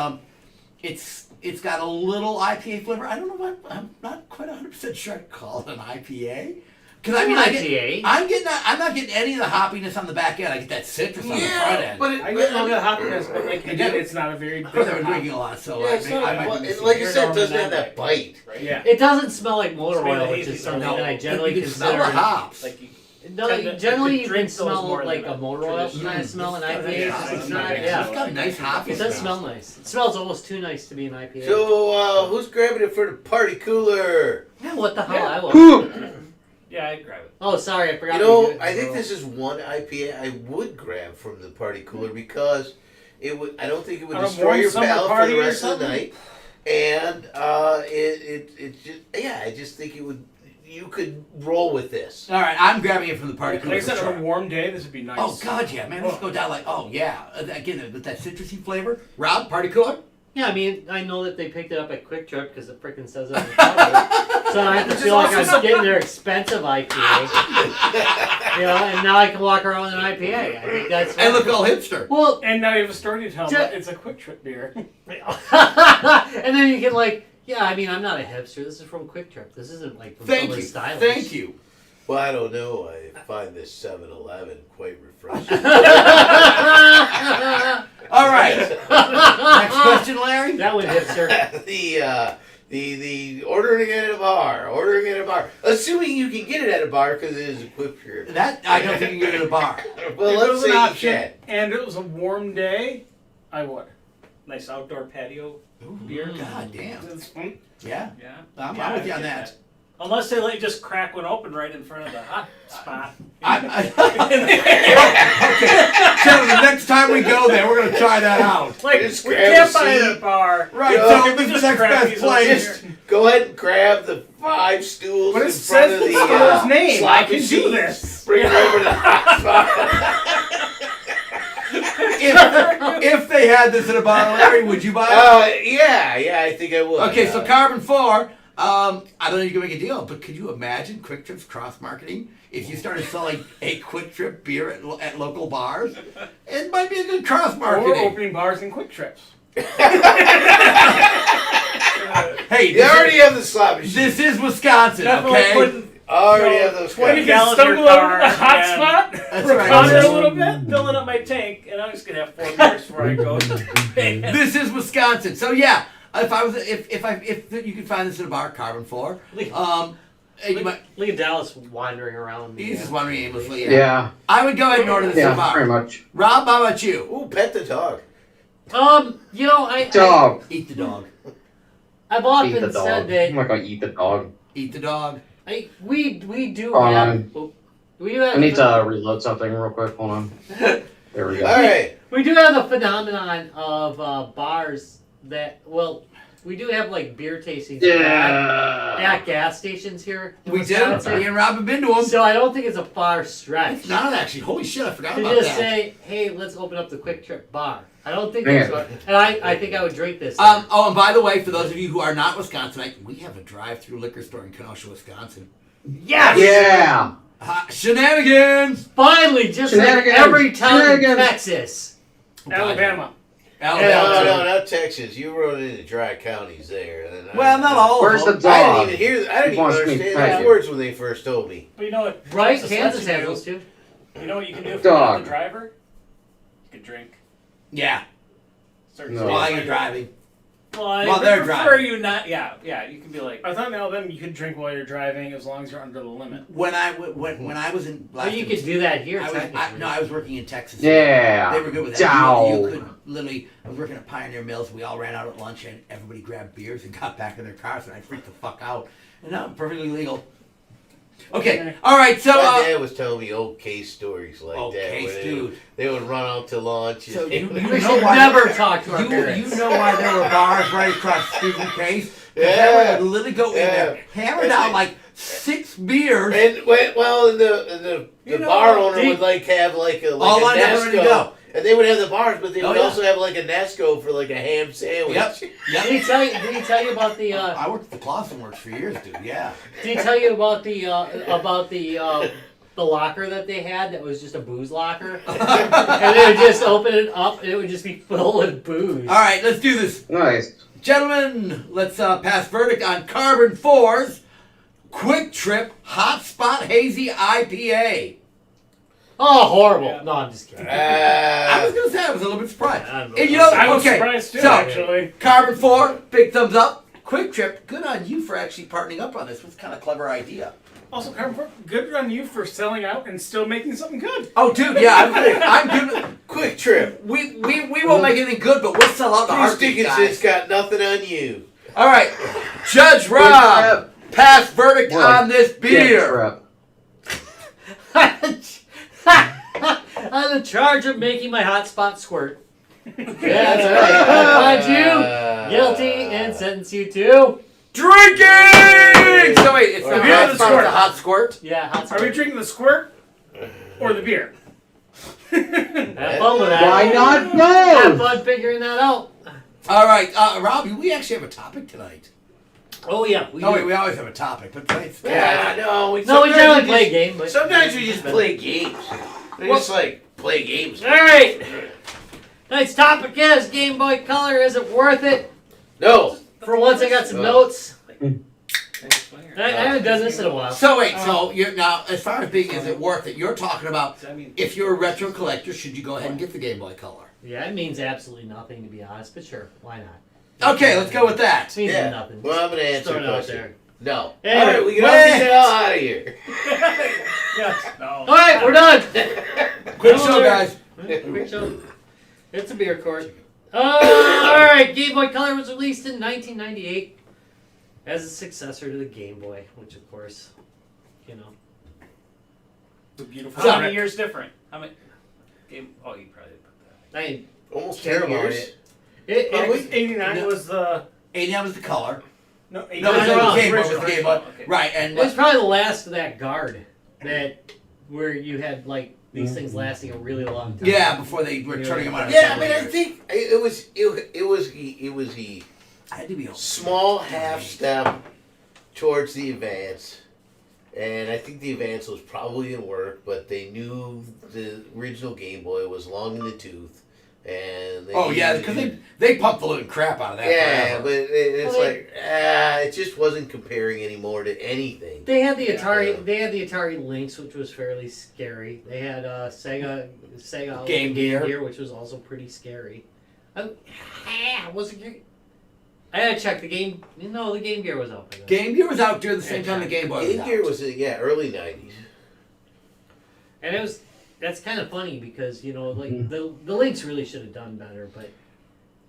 Speaker 2: got a little IPA flavor. I don't know what, I'm not quite 100% sure I'd call it an IPA. Because I mean,
Speaker 3: IPA.
Speaker 2: I'm not getting any of the hoppiness on the back end. I get that citrus on the front end.
Speaker 1: but
Speaker 4: I get a little bit of hotness, but like again, it's not a very
Speaker 2: Of
Speaker 4: big
Speaker 2: course, I've been
Speaker 4: hop.
Speaker 2: drinking a lot, so
Speaker 1: yeah, it's not,
Speaker 2: I might
Speaker 1: well,
Speaker 2: be
Speaker 1: it-
Speaker 2: missing
Speaker 1: like
Speaker 2: it.
Speaker 1: I said, it doesn't have that bite.
Speaker 5: Right?
Speaker 4: Yeah.
Speaker 3: It doesn't smell like motor
Speaker 5: Smell
Speaker 3: oil,
Speaker 5: the
Speaker 3: which is
Speaker 5: hazy
Speaker 3: something
Speaker 2: No,
Speaker 3: that I generally
Speaker 2: you can
Speaker 3: consider.
Speaker 2: smell the hops.
Speaker 5: Like you
Speaker 3: No,
Speaker 5: tend to-
Speaker 3: generally
Speaker 5: to
Speaker 3: you can
Speaker 5: drink those
Speaker 3: smell
Speaker 5: more
Speaker 3: like
Speaker 5: than
Speaker 3: a motor oil
Speaker 5: traditional.
Speaker 3: kind of smell in
Speaker 5: Yeah,
Speaker 3: IPAs.
Speaker 5: yeah,
Speaker 3: It's
Speaker 5: yeah.
Speaker 3: not,
Speaker 2: It's
Speaker 3: yeah.
Speaker 2: got a nice hoppy
Speaker 3: It does smell nice. It smells almost too nice to be an IPA.
Speaker 1: So, who's grabbing it for the party cooler?
Speaker 3: Yeah, what the hell?
Speaker 5: Yeah.
Speaker 3: I will.
Speaker 6: Poop!
Speaker 5: Yeah, I'd grab it.
Speaker 3: Oh, sorry, I forgot.
Speaker 1: You
Speaker 3: we
Speaker 1: know,
Speaker 3: did it
Speaker 1: I think
Speaker 3: as
Speaker 1: this is one IPA I would grab from the party cooler because it would. I don't think it would
Speaker 4: On a
Speaker 1: destroy
Speaker 4: warm
Speaker 1: your
Speaker 4: summer
Speaker 1: palate for
Speaker 4: party
Speaker 1: the
Speaker 4: or
Speaker 1: rest of the
Speaker 4: something?
Speaker 1: night. And it just I just think it would. You could roll with this.
Speaker 2: All right, I'm grabbing it from the party
Speaker 4: Like
Speaker 2: cooler.
Speaker 4: I said,
Speaker 2: for
Speaker 4: on
Speaker 2: sure.
Speaker 4: a warm day, this would be nice.
Speaker 2: Oh God, yeah, man, let's go down like, oh yeah, again with that citrusy flavor. Rob, party cooler.
Speaker 3: Yeah, I mean, I know that they picked it up at Quick Trip because it frickin' says it on the cover. So I have to
Speaker 4: Which
Speaker 3: feel
Speaker 4: is
Speaker 3: like
Speaker 4: also
Speaker 3: I'm getting their expensive IPA. You know, and now I can walk around with an IPA. I think that's
Speaker 2: And look all hipster.
Speaker 3: well,
Speaker 4: And now you have a story to tell.
Speaker 3: Ju-
Speaker 4: But it's a quick trip beer.
Speaker 3: and then you can like, yeah, I mean, I'm not a hipster. This is from Quick Trip. This isn't like from
Speaker 2: Thank
Speaker 3: somewhere
Speaker 2: you,
Speaker 3: stylish.
Speaker 2: thank you.
Speaker 1: Well, I don't know. I find this 7-Eleven quite refreshing.
Speaker 2: All right, next question, Larry.
Speaker 3: That one hipster.
Speaker 1: the ordering it at a bar. Ordering it at a bar. Assuming you can get it at a bar because it is equipped here.
Speaker 2: That I don't think you can get at a bar.
Speaker 1: Well,
Speaker 4: if it
Speaker 1: let's
Speaker 4: was
Speaker 1: say
Speaker 4: an
Speaker 1: you
Speaker 4: option
Speaker 1: can.
Speaker 4: and it was a warm day, I would.
Speaker 5: Nice outdoor patio.
Speaker 2: Ooh,
Speaker 5: Beer.
Speaker 2: God damn.
Speaker 4: It's,
Speaker 2: Yeah,
Speaker 5: Yeah.
Speaker 2: I'm
Speaker 5: Yeah,
Speaker 2: with you
Speaker 5: I
Speaker 2: on
Speaker 5: get
Speaker 2: that.
Speaker 5: Unless they let you just crack one open right in front of the hot spot.
Speaker 2: Okay, gentlemen, next time we go there, we're gonna try that out.
Speaker 5: Like,
Speaker 1: Just
Speaker 5: we
Speaker 1: grab
Speaker 5: can't
Speaker 1: a
Speaker 5: buy it
Speaker 1: seat.
Speaker 5: at a bar.
Speaker 2: Right,
Speaker 1: Yo,
Speaker 2: so
Speaker 5: we
Speaker 2: this is
Speaker 5: just
Speaker 2: the next
Speaker 5: grab
Speaker 2: best
Speaker 5: these over
Speaker 2: place.
Speaker 5: here.
Speaker 1: Just go ahead and grab the 5 stools
Speaker 4: But
Speaker 1: in
Speaker 4: it
Speaker 1: front
Speaker 4: says
Speaker 1: of
Speaker 4: the
Speaker 1: the
Speaker 4: store's name. I
Speaker 1: sloppy
Speaker 4: can do
Speaker 1: seats.
Speaker 4: this.
Speaker 1: Bring it over to the hot spot.
Speaker 2: If they had this in a bottle, Larry, would you buy it?
Speaker 1: Yeah, I think I would.
Speaker 2: Okay, so Carbon 4, I don't know if you can make a deal, but could you imagine Quick Trip's cross-marketing? If you started selling a Quick Trip beer at local bars, it might be a good
Speaker 4: Or
Speaker 2: cross-marketing.
Speaker 4: opening bars and quick trips.
Speaker 2: Hey,
Speaker 1: You already have the sloppy seats.
Speaker 2: this is Wisconsin,
Speaker 5: Definitely
Speaker 2: okay?
Speaker 5: putting
Speaker 1: Already have those.
Speaker 5: 20
Speaker 4: You
Speaker 5: gallons
Speaker 4: can
Speaker 5: in your
Speaker 4: stumble
Speaker 5: car.
Speaker 4: over the hot
Speaker 5: and
Speaker 4: spot,
Speaker 2: That's right.
Speaker 4: recover a
Speaker 5: Ponder
Speaker 4: little bit.
Speaker 5: filling up my tank, and I'm just gonna have 4 beers before I go.
Speaker 2: This is Wisconsin. So yeah, if you could find this in a bar, Carbon 4. You might,
Speaker 3: Look at Dallas wandering around.
Speaker 2: he's just wandering aimlessly.
Speaker 6: Yeah,
Speaker 2: I would go ahead and order this in a
Speaker 6: yeah,
Speaker 2: bar.
Speaker 6: pretty much.
Speaker 2: Rob, how about you?
Speaker 1: Ooh, pet the dog.
Speaker 3: You know, I
Speaker 6: Dog.
Speaker 2: Eat the dog.
Speaker 3: I've
Speaker 6: Eat
Speaker 3: often
Speaker 6: the
Speaker 3: said
Speaker 6: dog.
Speaker 3: that
Speaker 6: I'm not gonna eat the dog.
Speaker 2: Eat the dog.
Speaker 3: we do have we do have
Speaker 6: I need to reload something real quick. Hold on. There we go.
Speaker 1: All right.
Speaker 3: we do have the phenomenon of bars that we do have like beer tastings
Speaker 6: Yeah.
Speaker 3: at gas stations here. in
Speaker 2: We do.
Speaker 3: Wisconsin.
Speaker 2: Me and Rob have been to them.
Speaker 3: So I don't think it's a far stretch
Speaker 2: It's not actually. Holy shit, I forgot
Speaker 3: to
Speaker 2: about
Speaker 3: just
Speaker 2: that.
Speaker 3: say, "Hey, let's open up the Quick Trip bar." I don't think
Speaker 6: Yeah.
Speaker 3: that's what. And I think I would drink this.
Speaker 2: Oh, and by the way, for those of you who are not Wisconsinite, we have a drive-through liquor store in Kenosha, Wisconsin.
Speaker 3: Yes.
Speaker 6: Yeah.
Speaker 2: Shenanigans!
Speaker 3: Finally, just like
Speaker 6: Shenanigans.
Speaker 3: every town in
Speaker 6: Shenanigans.
Speaker 3: Texas.
Speaker 4: Alabama.
Speaker 2: Alabama.
Speaker 1: No, not Texas. You rode into dry counties there. And
Speaker 2: Well, not all
Speaker 6: Where's
Speaker 2: of
Speaker 6: the
Speaker 2: them.
Speaker 1: I
Speaker 6: dog?
Speaker 1: didn't even hear. I didn't even
Speaker 6: Wants me
Speaker 1: understand
Speaker 6: to
Speaker 1: those
Speaker 6: tag
Speaker 1: words when they first told me.
Speaker 5: But you know what?
Speaker 3: Right?
Speaker 5: Texas
Speaker 3: Kansas
Speaker 5: lets you
Speaker 3: has
Speaker 5: do?
Speaker 3: those too.
Speaker 5: You know what you can do if
Speaker 6: Dog.
Speaker 5: you're not the driver? You can drink.
Speaker 2: Yeah.
Speaker 5: Start
Speaker 6: No.
Speaker 2: While you're driving.
Speaker 5: Well, I
Speaker 2: While they're
Speaker 5: prefer
Speaker 2: driving.
Speaker 5: you not. Yeah. You can be like.
Speaker 4: I thought in Alabama you could drink while you're driving as long as you're under the limit.
Speaker 2: When I was in
Speaker 3: Well, you could do that here.
Speaker 2: I
Speaker 3: technically.
Speaker 2: was working in Texas.
Speaker 6: Yeah.
Speaker 2: They were good with that.
Speaker 6: Dow.
Speaker 2: You could literally, I was working at Pioneer Mills. We all ran out at lunch and everybody grabbed beers and got back in their cars and I freaked the fuck out. And now I'm perfectly legal. Okay, all right, so.
Speaker 1: My dad was telling me old case stories like
Speaker 2: Oh,
Speaker 1: that.
Speaker 2: case,
Speaker 1: where
Speaker 2: dude.
Speaker 1: They would run out to lunch.
Speaker 2: So
Speaker 1: and
Speaker 2: you
Speaker 3: We
Speaker 2: know
Speaker 3: should
Speaker 2: why-
Speaker 3: never talk to our
Speaker 2: You
Speaker 3: parents.
Speaker 2: know why there were bars right across the street from Case? Because
Speaker 1: Yeah.
Speaker 2: they would literally go in there, hammer
Speaker 1: And
Speaker 2: down
Speaker 1: they-
Speaker 2: like 6 beers.
Speaker 1: And the
Speaker 5: You know,
Speaker 1: bar owner
Speaker 3: they-
Speaker 1: would have like a
Speaker 2: All
Speaker 1: a
Speaker 2: lined up, ready to
Speaker 1: Nesco.
Speaker 2: go.
Speaker 1: And they would have the bars, but they
Speaker 2: Oh,
Speaker 1: would
Speaker 2: yeah.
Speaker 1: also have like a Nesco for like a ham sandwich.
Speaker 2: Yep.
Speaker 3: Did he tell you about the?
Speaker 2: I worked at the Clausen Works for years, dude. Yeah.
Speaker 3: Did he tell you about the locker that they had that was just a booze locker, and they would just open it up and it would just be full of booze.
Speaker 2: All right, let's do this,
Speaker 6: Nice.
Speaker 2: gentlemen. Let's pass verdict on Carbon 4's Quick Trip Hot Spot Hazy IPA.
Speaker 3: Oh, horrible!
Speaker 5: Yeah.
Speaker 3: No, I'm just kidding.
Speaker 2: I was gonna say I was a little bit surprised.
Speaker 3: I don't know.
Speaker 2: And you know,
Speaker 4: I was
Speaker 2: okay,
Speaker 4: surprised too,
Speaker 2: so
Speaker 4: actually.
Speaker 2: Carbon 4, big thumbs up. Quick Trip, good on you for actually partnering up on this. It was kind of a clever idea.
Speaker 4: Also, Carbon, good on you for selling out and still making something good.
Speaker 2: Oh, dude, yeah, I'm good.
Speaker 1: Quick Trip.
Speaker 2: We won't make anything good, but we'll sell out the
Speaker 1: Bruce
Speaker 2: heartbeat,
Speaker 1: Dickinson's
Speaker 2: guys.
Speaker 1: got nothing on you.
Speaker 2: All right, Judge Rob, pass verdict
Speaker 6: What?
Speaker 2: on this beer.
Speaker 3: On the charge of making my hot spot squirt. Yeah, that's right. I find you guilty and sentence you to.
Speaker 2: Drinking! So wait, it's
Speaker 1: Or
Speaker 2: the
Speaker 1: hot
Speaker 2: hot
Speaker 4: squirt.
Speaker 2: squirt. A hot squirt?
Speaker 3: Yeah, hot
Speaker 4: Are
Speaker 3: squirt.
Speaker 4: we drinking the squirt or the beer?
Speaker 3: Have fun with that.
Speaker 6: Why not
Speaker 3: Have
Speaker 6: both?
Speaker 3: fun figuring that out.
Speaker 2: All right, Robbie, we actually have a topic tonight.
Speaker 3: Oh yeah, we
Speaker 2: Oh
Speaker 3: do.
Speaker 2: wait, we always have a topic, but tonight's
Speaker 1: Yeah, no.
Speaker 3: No, we
Speaker 1: sometimes
Speaker 3: generally
Speaker 1: we
Speaker 3: play a
Speaker 1: just-
Speaker 3: game. But
Speaker 1: Sometimes we just play games. We just play games.
Speaker 3: All right. Tonight's topic is Game Boy Color. Is it worth it?
Speaker 1: No.
Speaker 3: For once, I got some notes. I haven't done this in a while.
Speaker 2: So wait, so you're now as far as being is it worth it? You're talking about
Speaker 5: Does that mean
Speaker 2: if you're a retro collector, should you go ahead and get the Game Boy Color?
Speaker 3: Yeah, it means absolutely nothing to be honest, but sure, why not?
Speaker 2: Okay, let's go with that.
Speaker 3: It means
Speaker 1: Yeah.
Speaker 3: nothing.
Speaker 1: Well, I'm gonna
Speaker 3: Just
Speaker 1: answer
Speaker 3: throwing
Speaker 1: the
Speaker 3: it out
Speaker 1: question.
Speaker 3: there.
Speaker 1: No.
Speaker 3: Hey,
Speaker 1: All right, we can all
Speaker 2: wait.
Speaker 1: get the hell out of here.
Speaker 5: Yes. No.
Speaker 3: All right, we're done.
Speaker 2: Quick show, guys.
Speaker 3: Quick show. It's a beer court. All right, Game Boy Color was released in 1998. as a successor to the Game Boy, which of course, you know.
Speaker 4: The beautiful.
Speaker 5: How many
Speaker 4: brick.
Speaker 5: years different? How many? Game. Oh, you probably put that.
Speaker 3: I mean,
Speaker 1: Almost
Speaker 3: care
Speaker 1: 10
Speaker 3: about
Speaker 1: years.
Speaker 3: it.
Speaker 4: It was 89 was the
Speaker 2: 89 was the color.
Speaker 4: no
Speaker 2: No,
Speaker 4: 89
Speaker 2: it was
Speaker 3: no,
Speaker 2: the
Speaker 3: no,
Speaker 2: Game Boy.
Speaker 4: original.
Speaker 2: Was the Game Boy.
Speaker 5: Okay.
Speaker 2: Right, and
Speaker 3: It was probably the last of that guard that where you had like these things lasting a really long time.
Speaker 2: yeah, before they were turning them on.
Speaker 1: Yeah, I mean, I think it was the
Speaker 2: I had to be
Speaker 1: small half step towards the Advance, and I think the Advance was probably gonna work, but they knew the original Game Boy was long in the tooth, and
Speaker 2: Oh yeah, because they pumped the living crap out of that.
Speaker 1: yeah,
Speaker 2: forever.
Speaker 1: but it's
Speaker 3: Well,
Speaker 1: like it just wasn't comparing anymore to anything.
Speaker 3: They had the Atari.
Speaker 1: Yeah.
Speaker 3: They had the Atari Lynx, which was fairly scary. They had Sega
Speaker 2: Game Gear.
Speaker 3: which was also pretty scary. Was it? I had to check the game. No, the Game Gear was out by then.
Speaker 2: Game Gear was out during the same time the Game Boy was
Speaker 1: Game
Speaker 2: out.
Speaker 1: Gear was early '90s.
Speaker 3: And it was. That's kind of funny because like the Lynx really should have done better, but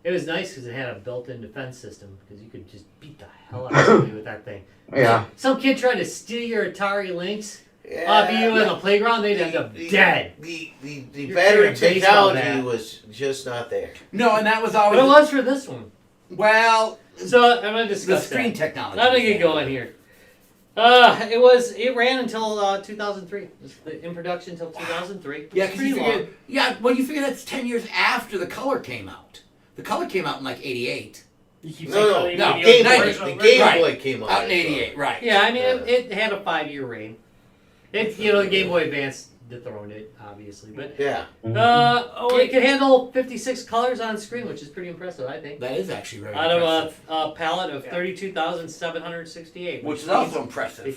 Speaker 3: it was nice because it had a built-in defense system because you could just beat the hell out of somebody with that thing.
Speaker 6: Yeah.
Speaker 3: Some kid tried to steal your Atari Lynx
Speaker 1: Yeah,
Speaker 3: off of you in the playground, they'd end up dead.
Speaker 1: The
Speaker 3: You're
Speaker 1: battery
Speaker 3: carrying baseball
Speaker 1: technology
Speaker 3: bat.
Speaker 1: was just not there.
Speaker 2: No, and that was
Speaker 3: But
Speaker 2: always
Speaker 3: it was for this one.
Speaker 2: well
Speaker 3: So I'm gonna
Speaker 2: the
Speaker 3: discuss
Speaker 2: screen
Speaker 3: that.
Speaker 2: technology.
Speaker 3: I'm gonna get going here. It ran until 2003. It was in production until 2003.
Speaker 2: Yeah,
Speaker 3: It's
Speaker 2: because you
Speaker 3: pretty
Speaker 2: figure,
Speaker 3: long.
Speaker 2: yeah, well, you figure that's 10 years after the color came out. The color came out in like '88.
Speaker 4: You keep
Speaker 1: No,
Speaker 4: saying
Speaker 2: no,
Speaker 4: color,
Speaker 1: Game
Speaker 2: no,
Speaker 1: Boy.
Speaker 4: original,
Speaker 1: The Game
Speaker 2: Right.
Speaker 1: Boy came out.
Speaker 2: Out in '88, right?
Speaker 3: Yeah, I mean it had a 5-year reign. The Game Boy Advance dethroned it, obviously, but
Speaker 1: Yeah.
Speaker 3: it could handle 56 colors on screen, which is pretty impressive, I think.
Speaker 2: That is actually very
Speaker 3: Out
Speaker 2: impressive.
Speaker 3: of a palette of
Speaker 5: Yeah.
Speaker 3: 32,768,
Speaker 2: Which is
Speaker 3: means
Speaker 2: also impressive.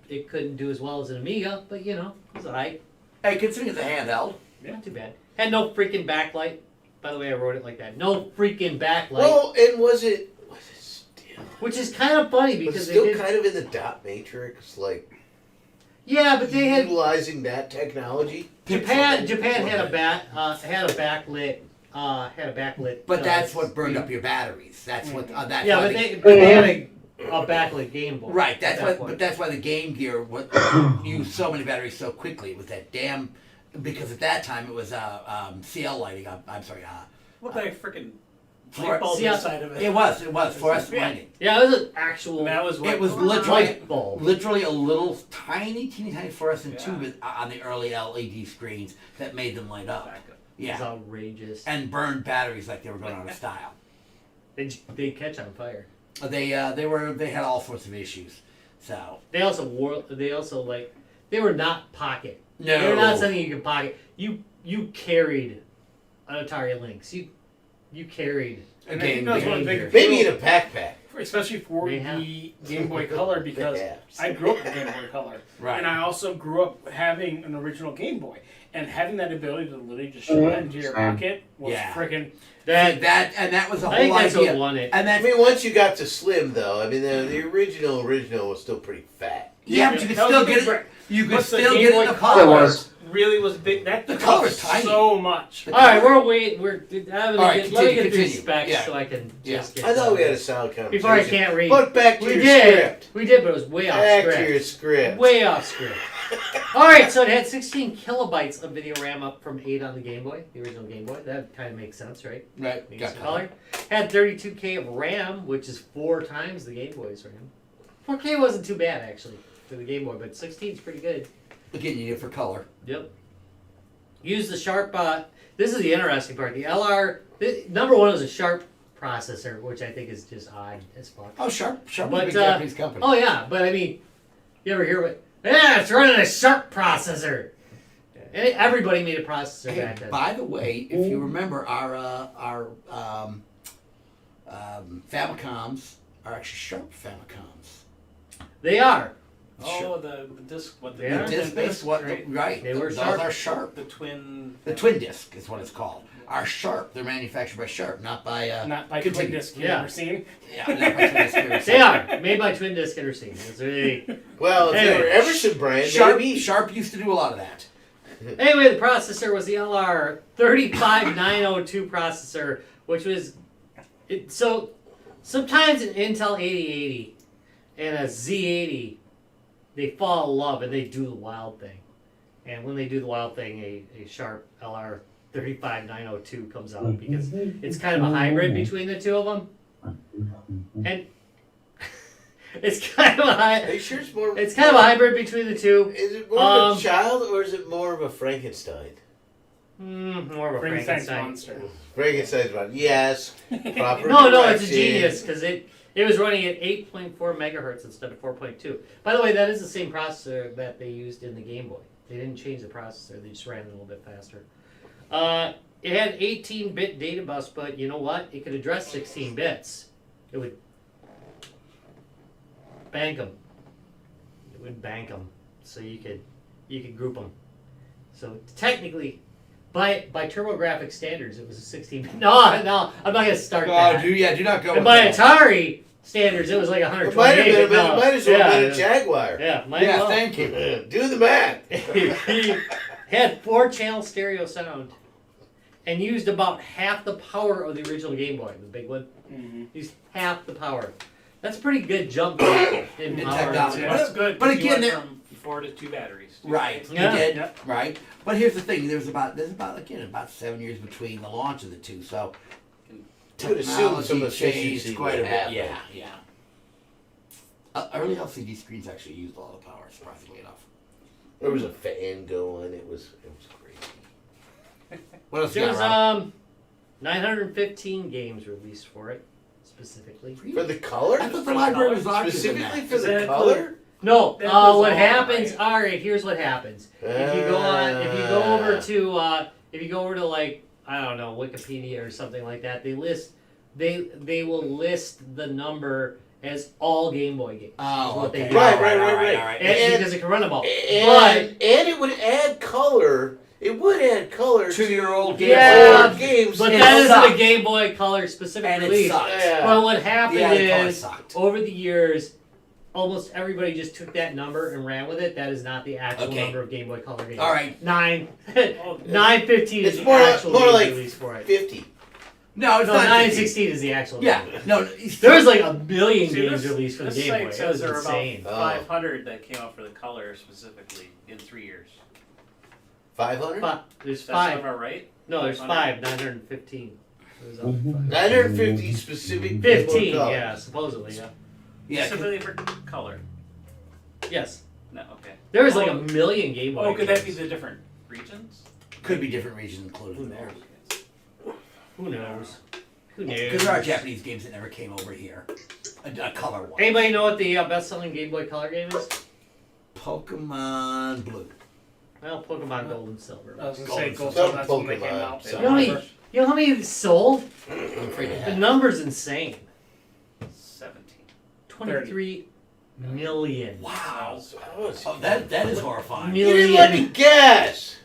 Speaker 3: it couldn't do as well as an Amiga, but it was alright.
Speaker 2: Hey, considering it's a handheld.
Speaker 3: Not too bad. Had no freaking backlight. By the way, I wrote it like that. No freaking backlight.
Speaker 1: Well, and was it still?
Speaker 3: Which is kind of funny
Speaker 1: Was
Speaker 3: because
Speaker 1: it still
Speaker 3: they did,
Speaker 1: kind of in the dot matrix, like
Speaker 3: yeah, but they had
Speaker 1: utilizing that technology?
Speaker 3: Japan had a backlit
Speaker 2: But that's what burned up your batteries. That's what. That's
Speaker 3: Yeah,
Speaker 2: why
Speaker 3: but they had a backlit Game Boy.
Speaker 2: right. That's
Speaker 3: at
Speaker 2: why.
Speaker 3: that point.
Speaker 2: But that's why the Game Gear used so many batteries so quickly. It was that damn. Because at that time it was CL lighting. I'm sorry.
Speaker 5: Looked like freaking
Speaker 2: Fluor-
Speaker 5: light bulb
Speaker 3: See,
Speaker 5: inside of it.
Speaker 2: It was fluorescent
Speaker 5: Yeah.
Speaker 2: lighting.
Speaker 3: Yeah, it was an actual
Speaker 5: And that was what
Speaker 2: It was
Speaker 3: light
Speaker 2: literally
Speaker 3: bulb.
Speaker 2: a little teeny tiny fluorescent
Speaker 5: Yeah.
Speaker 2: tube on the early LED screens that made them light up.
Speaker 3: It was
Speaker 2: Yeah,
Speaker 3: outrageous.
Speaker 2: and burned batteries like they were going out of style.
Speaker 3: They catch on fire.
Speaker 2: They had all sorts of issues. So
Speaker 3: They also they were not pocket.
Speaker 2: no,
Speaker 3: They were not something you could pocket. You carried an Atari Lynx. You carried.
Speaker 4: And I think
Speaker 2: Game
Speaker 4: that was one of the
Speaker 3: Gear.
Speaker 4: big
Speaker 1: Maybe in a backpack.
Speaker 4: especially for
Speaker 3: They have-
Speaker 4: the Game Boy Color because
Speaker 1: Yeah.
Speaker 4: I grew up with Game Boy Color,
Speaker 2: Right.
Speaker 4: and I also grew up having an original Game Boy, and having that ability to literally just shove that into your pocket was
Speaker 2: Yeah.
Speaker 4: freaking.
Speaker 2: that was the
Speaker 3: I think
Speaker 2: whole
Speaker 3: that's
Speaker 2: idea.
Speaker 3: what won it.
Speaker 2: And
Speaker 1: I
Speaker 2: that's
Speaker 1: mean, once you got to Slim, though, I mean, the original was still pretty fat.
Speaker 2: yeah, but you could
Speaker 4: That was
Speaker 2: still
Speaker 4: a big
Speaker 2: get it.
Speaker 4: break.
Speaker 2: You could
Speaker 4: But the
Speaker 2: still
Speaker 4: Game
Speaker 2: get it
Speaker 4: Boy
Speaker 2: in the
Speaker 4: Color
Speaker 6: It
Speaker 2: color.
Speaker 6: was.
Speaker 4: Really was big. That
Speaker 2: The
Speaker 4: took
Speaker 2: color's
Speaker 4: off
Speaker 2: tiny.
Speaker 4: so much.
Speaker 3: All right, let me
Speaker 2: All right,
Speaker 3: get
Speaker 2: continue,
Speaker 3: through
Speaker 2: continue.
Speaker 3: specs
Speaker 2: Yeah.
Speaker 3: so I can
Speaker 2: Yeah.
Speaker 3: just get
Speaker 1: I thought
Speaker 3: done
Speaker 1: we had a
Speaker 3: with
Speaker 1: sound
Speaker 3: it.
Speaker 1: conversation.
Speaker 3: Before I can't read.
Speaker 1: But back to
Speaker 3: We
Speaker 1: your
Speaker 3: did.
Speaker 1: script.
Speaker 3: We did, but it was way off
Speaker 1: Back
Speaker 3: script.
Speaker 1: to your script.
Speaker 3: Way off script. All right, so it had 16 kilobytes of video RAM up from 8 on the Game Boy, the original Game Boy. That kind of makes sense, right?
Speaker 2: Right,
Speaker 3: Makes
Speaker 2: got
Speaker 3: color. Had 32K of RAM, which is 4 times the Game Boy's RAM. 4K wasn't too bad actually for the Game Boy, but 16 is pretty good.
Speaker 2: Again, you need it for color.
Speaker 3: Yep. Use the Sharp. This is the interesting part. The number one was a Sharp processor, which I think is just odd as fuck.
Speaker 2: Oh, Sharp was a
Speaker 3: But,
Speaker 2: big Japanese company.
Speaker 3: Oh yeah, but I mean, you ever hear what? Yeah, it's running a Sharp processor. And everybody made a processor
Speaker 2: Hey,
Speaker 3: back then.
Speaker 2: by the way, if you remember, our Famicoms are actually Sharp Famicom.
Speaker 3: They are.
Speaker 5: Oh, the disc. What the
Speaker 3: Yeah.
Speaker 2: The disc-based, what?
Speaker 5: right?
Speaker 2: Right.
Speaker 3: They were
Speaker 2: those
Speaker 3: Sharp.
Speaker 2: are Sharp.
Speaker 5: The twin.
Speaker 2: The twin disc is what it's called. Are Sharp. They're manufactured by Sharp, not by.
Speaker 4: Not by
Speaker 2: Continue.
Speaker 4: Twin Disc you've
Speaker 3: Yeah.
Speaker 4: ever seen.
Speaker 2: Yeah, not by Twin Disc.
Speaker 3: They are made by Twin Disc Interstate. It's really...
Speaker 1: Well, if they
Speaker 3: Anyway.
Speaker 1: were Everson brand,
Speaker 2: Sharp,
Speaker 1: maybe.
Speaker 2: Sharp used to do a lot of that.
Speaker 3: Anyway, the processor was the LR35902 processor, which was... So, sometimes in Intel 8080, and a Z80, they fall in love and they do the wild thing. And when they do the wild thing, a Sharp LR 35902 comes out because it's kind of a hybrid between the two of them. And it's kind of a
Speaker 1: Are you sure it's more?
Speaker 3: it's kind of a hybrid between the two.
Speaker 1: Is it more of a child or is it more of a Frankenstein?
Speaker 3: More of a
Speaker 4: Frankenstein's
Speaker 3: Frankenstein.
Speaker 4: monster.
Speaker 1: Frankenstein's one. Yes. Proper
Speaker 3: No, it's a
Speaker 1: correction.
Speaker 3: genius because it was running at 8.4 megahertz instead of 4.2. By the way, that is the same processor that they used in the Game Boy. They didn't change the processor; they just ran it a little bit faster. It had 18-bit data bus, but you know what? It could address 16 bits. It would bank them. It would bank them, so you could group them. So technically, by TurboGrafx standards, it was a 16-bit. No, I'm not gonna start that.
Speaker 2: Do not go.
Speaker 3: And
Speaker 2: with
Speaker 3: by
Speaker 2: that.
Speaker 3: Atari standards, it was like
Speaker 1: It might have
Speaker 3: 128.
Speaker 1: been,
Speaker 3: but no.
Speaker 1: might as well have been a Jaguar.
Speaker 3: Yeah, might
Speaker 2: Yeah,
Speaker 3: as well.
Speaker 2: thank you.
Speaker 1: Do the math.
Speaker 3: He had 4-channel stereo sound and used about half the power of the original Game Boy, the big one.
Speaker 4: Mm-hmm.
Speaker 3: Used half the power. That's a pretty good jump in
Speaker 2: In
Speaker 3: power.
Speaker 2: technology.
Speaker 5: Yeah, that's good.
Speaker 2: But
Speaker 5: 'cause you
Speaker 2: again,
Speaker 5: went
Speaker 2: there-
Speaker 5: from 4 to 2 batteries.
Speaker 2: Right,
Speaker 3: Yeah.
Speaker 2: you did,
Speaker 4: Yeah.
Speaker 2: right. But here's the thing: there's about about 7 years between the launch of the two, so
Speaker 1: I would assume some
Speaker 2: technology
Speaker 1: efficiency
Speaker 2: changed quite a
Speaker 1: would
Speaker 2: bit.
Speaker 1: happen.
Speaker 2: Yeah. Early LCD screens actually used a lot of power, surprisingly enough.
Speaker 1: There was a fan going. It was crazy.
Speaker 2: What else you
Speaker 3: There's
Speaker 2: got, Rob?
Speaker 3: 915 games released for it, specifically.
Speaker 1: For the color?
Speaker 2: I thought the library was larger than
Speaker 1: Specifically
Speaker 2: that.
Speaker 1: for
Speaker 5: Does
Speaker 1: the
Speaker 5: that
Speaker 1: color?
Speaker 3: No,
Speaker 5: That was
Speaker 3: what
Speaker 5: all,
Speaker 3: happens?
Speaker 5: right?
Speaker 3: All right, here's what happens. If you go over to like I don't know Wikipedia or something like that, they will list the number as all Game Boy games.
Speaker 2: Oh,
Speaker 3: is what they
Speaker 2: okay.
Speaker 3: do.
Speaker 1: Right.
Speaker 2: All right.
Speaker 3: And because it can run them all.
Speaker 1: And it would add color. It would add color
Speaker 2: To your old
Speaker 1: the
Speaker 2: Game
Speaker 3: Yeah,
Speaker 1: old games.
Speaker 3: But
Speaker 2: It
Speaker 3: that isn't
Speaker 2: sucked.
Speaker 3: a Game Boy Color specific
Speaker 2: And it
Speaker 3: release.
Speaker 2: sucked.
Speaker 1: Yeah.
Speaker 3: Well, what happened
Speaker 2: Yeah, the color
Speaker 3: is
Speaker 2: sucked.
Speaker 3: over the years, almost everybody just took that number and ran with it. That is not the actual
Speaker 2: Okay.
Speaker 3: number of Game Boy Color games.
Speaker 2: All right.
Speaker 3: 915
Speaker 1: It's
Speaker 3: is the
Speaker 1: more
Speaker 3: actual
Speaker 1: more
Speaker 3: games
Speaker 1: like
Speaker 3: release for it.
Speaker 1: 50.
Speaker 2: No, it's
Speaker 3: No,
Speaker 2: not
Speaker 3: 916 is the actual.
Speaker 2: Yeah,
Speaker 3: number.
Speaker 2: no.
Speaker 3: There was like a million
Speaker 5: See,
Speaker 3: games
Speaker 5: this-
Speaker 3: released for the
Speaker 5: this
Speaker 3: Game Boy.
Speaker 5: site
Speaker 3: It
Speaker 5: says
Speaker 3: was
Speaker 5: there are
Speaker 3: insane.
Speaker 5: about 500 that came out for the color specifically in 3 years.
Speaker 1: 500?
Speaker 3: There's
Speaker 5: Is that
Speaker 3: five.
Speaker 5: about right?
Speaker 3: No, there's
Speaker 5: 500?
Speaker 3: 915. It was up.
Speaker 1: 950 specific Game Boy
Speaker 3: 15,
Speaker 1: colors.
Speaker 3: yeah, supposedly, yeah.
Speaker 2: Yeah,
Speaker 5: Specifically for color.
Speaker 3: Yes.
Speaker 5: No, okay.
Speaker 3: There was like a million Game Boy
Speaker 5: Oh, could that be
Speaker 3: games.
Speaker 5: the different regions?
Speaker 2: could be different regions included
Speaker 3: Who
Speaker 2: in there.
Speaker 3: knows? Who knows? Who
Speaker 2: Because
Speaker 3: knows?
Speaker 2: there are Japanese games that never came over here. A color one.
Speaker 3: Anybody know what the best-selling Game Boy Color game is?
Speaker 2: Pokemon Blue.
Speaker 3: Well, Pokemon Gold and Silver.
Speaker 4: I was gonna say Gold
Speaker 1: Some
Speaker 4: Sun, that's when they came
Speaker 1: Pokemon.
Speaker 4: out.
Speaker 2: You
Speaker 3: know how many- You know how many sold?
Speaker 2: I'm afraid to
Speaker 3: The
Speaker 2: have.
Speaker 3: number's insane.
Speaker 5: 17.
Speaker 3: 23 million.
Speaker 2: Wow.
Speaker 1: Oh,
Speaker 2: That is horrifying.
Speaker 1: you didn't let me guess.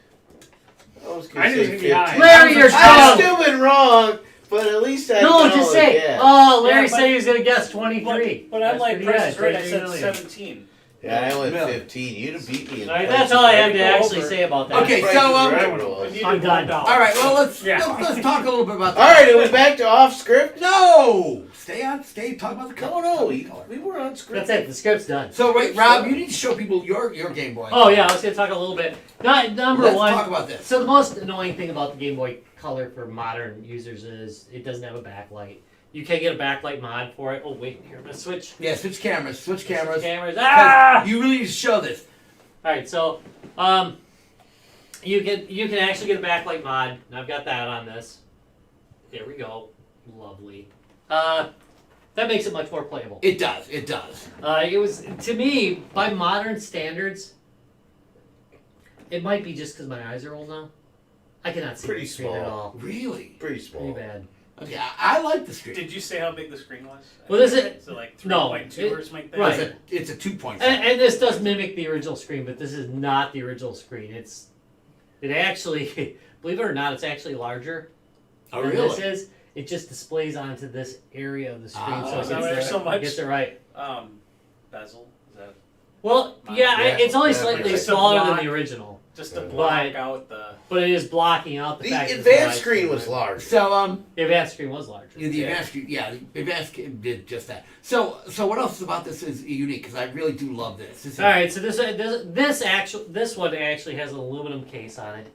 Speaker 1: I was
Speaker 4: I
Speaker 1: going
Speaker 4: knew
Speaker 1: to
Speaker 4: it
Speaker 1: say
Speaker 4: was gonna be high.
Speaker 1: 15.
Speaker 3: Larry, you're
Speaker 1: I've
Speaker 3: dumb.
Speaker 1: still been wrong, but at least I
Speaker 3: No,
Speaker 1: know
Speaker 3: just say,
Speaker 1: yeah.
Speaker 3: oh, Larry
Speaker 5: Yeah, but-
Speaker 3: said he was going to guess 23.
Speaker 5: But I'm like,
Speaker 3: That's
Speaker 5: Price is
Speaker 3: pretty
Speaker 5: right, I
Speaker 3: good,
Speaker 5: said
Speaker 3: 23 million.
Speaker 5: 17.
Speaker 1: Yeah, I went
Speaker 2: Really?
Speaker 1: 15. You'd have beat me in
Speaker 3: All right,
Speaker 1: Price
Speaker 3: that's
Speaker 1: is
Speaker 3: all I have
Speaker 1: Right.
Speaker 3: to
Speaker 5: Go
Speaker 3: actually
Speaker 5: over.
Speaker 3: say about that.
Speaker 2: Okay,
Speaker 1: Price
Speaker 2: so,
Speaker 1: is Right
Speaker 5: We
Speaker 1: rules.
Speaker 5: need
Speaker 3: I'm
Speaker 5: to
Speaker 3: done.
Speaker 5: $1.
Speaker 2: All right, well, let's talk a little bit about
Speaker 1: All
Speaker 2: that.
Speaker 1: right, are we back to off script?
Speaker 2: No! Stay, talk about the color.
Speaker 1: No,
Speaker 2: Talk
Speaker 1: we,
Speaker 2: about the color.
Speaker 1: we were on script.
Speaker 3: That's it. The script's done.
Speaker 2: So, wait, Rob, you need to show people your Game Boy.
Speaker 3: Oh, yeah, I was going to talk a little bit. Number
Speaker 2: Let's
Speaker 3: one.
Speaker 2: talk about this.
Speaker 3: So the most annoying thing about the Game Boy Color for modern users is it doesn't have a backlight. You can't get a backlight mod for it. Oh wait, here I'm gonna switch.
Speaker 2: Yeah, switch cameras.
Speaker 3: Switch
Speaker 2: Because
Speaker 3: cameras. Ah!
Speaker 2: you really need to show this.
Speaker 3: All right, so you can actually get a backlight mod, and I've got that on this. There we go. Lovely. That makes it much more playable.
Speaker 2: It does.
Speaker 3: It was, to me, by modern standards, it might be just because my eyes are old now. I cannot see
Speaker 1: Pretty
Speaker 3: the screen at
Speaker 1: small.
Speaker 3: all.
Speaker 2: Really?
Speaker 1: Pretty
Speaker 3: Pretty
Speaker 1: small.
Speaker 3: bad.
Speaker 2: Okay, I like the screen.
Speaker 5: Did you say how big the screen was?
Speaker 3: Well, is it-
Speaker 5: Is it like
Speaker 3: No,
Speaker 5: 3.2 or something like that?
Speaker 3: right.
Speaker 2: It's a 2.5.
Speaker 3: And this does mimic the original screen, but this is not the original screen. It actually, believe it or not, it's actually larger
Speaker 2: Oh,
Speaker 3: than
Speaker 2: really?
Speaker 3: this is. It just displays onto this area of the screen,
Speaker 2: Ah,
Speaker 3: so it
Speaker 5: so
Speaker 3: gets,
Speaker 5: there's
Speaker 3: it,
Speaker 5: so much-
Speaker 3: gets it right.
Speaker 5: Bezel? Is that?
Speaker 3: Well, yeah,
Speaker 1: Yeah,
Speaker 3: it's only
Speaker 1: yeah,
Speaker 3: slightly
Speaker 1: like
Speaker 5: a
Speaker 3: smaller than
Speaker 5: block.
Speaker 3: the original.
Speaker 4: Just to block
Speaker 3: But-
Speaker 4: out the.
Speaker 3: But it is blocking out the
Speaker 1: The
Speaker 3: fact that
Speaker 1: advanced
Speaker 3: it's
Speaker 1: screen
Speaker 3: widescreen.
Speaker 1: was large.
Speaker 2: So
Speaker 3: The advanced screen was larger.
Speaker 2: the advanced, the advanced did just that. So what else about this is unique? Because I really do love this.
Speaker 3: All right, so this one actually has an aluminum case on it.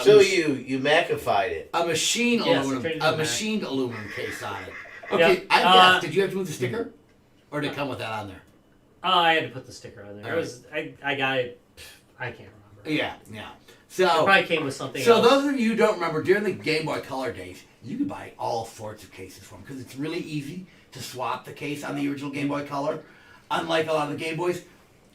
Speaker 1: So you Macified it.
Speaker 2: a machine
Speaker 3: Yes,
Speaker 2: aluminum,
Speaker 3: traded
Speaker 2: a
Speaker 3: in
Speaker 2: machined aluminum case on it. Okay,
Speaker 3: Yep.
Speaker 2: I guess. Did you have to move the sticker, or did it come with that on there?
Speaker 3: I had to put the sticker on there.
Speaker 2: All
Speaker 3: It was I got it. I can't remember.
Speaker 2: Yeah.
Speaker 3: It
Speaker 2: So
Speaker 3: probably came with something
Speaker 2: So
Speaker 3: else.
Speaker 2: those of you who don't remember, during the Game Boy Color days, you could buy all sorts of cases from because it's really easy to swap the case on the original Game Boy Color. Unlike a lot of the Game Boys,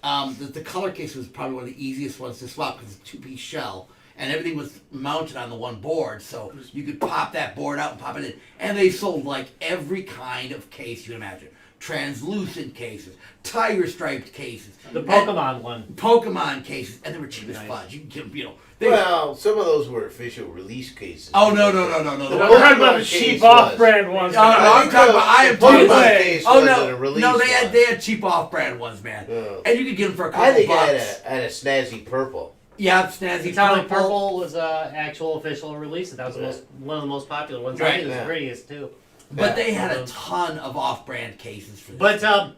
Speaker 2: the color case was probably one of the easiest ones to swap because it's a two-piece shell and everything was mounted on the one board, so you could pop that board out and pop it in. And they sold like every kind of case you can imagine. Translucent cases, tiger striped cases,
Speaker 3: The
Speaker 2: and
Speaker 3: Pokemon one.
Speaker 2: Pokemon cases, and they were cheap as
Speaker 3: Nice.
Speaker 2: fudge. You can get them,
Speaker 1: Well, some of those were official release cases.
Speaker 2: Oh no.
Speaker 1: The
Speaker 4: We're
Speaker 1: Pokemon
Speaker 4: talking about the
Speaker 1: case
Speaker 4: cheap
Speaker 1: was.
Speaker 4: off-brand ones.
Speaker 2: No, I'm talking about. I am talking
Speaker 1: Pokemon
Speaker 2: about.
Speaker 1: case
Speaker 2: Oh
Speaker 1: wasn't a release
Speaker 2: no,
Speaker 1: one.
Speaker 2: they had cheap off-brand ones, man,
Speaker 1: Oh.
Speaker 2: and you could get them for a couple
Speaker 1: I think I
Speaker 2: bucks.
Speaker 1: had a snazzy purple.
Speaker 2: Yeah, snazzy
Speaker 3: Italian Purple was actual official release. That was one of the most popular ones. I
Speaker 2: Right.
Speaker 3: think it was
Speaker 1: Yeah.
Speaker 3: the prettiest too.
Speaker 2: But they had a ton of off-brand cases for this.
Speaker 3: But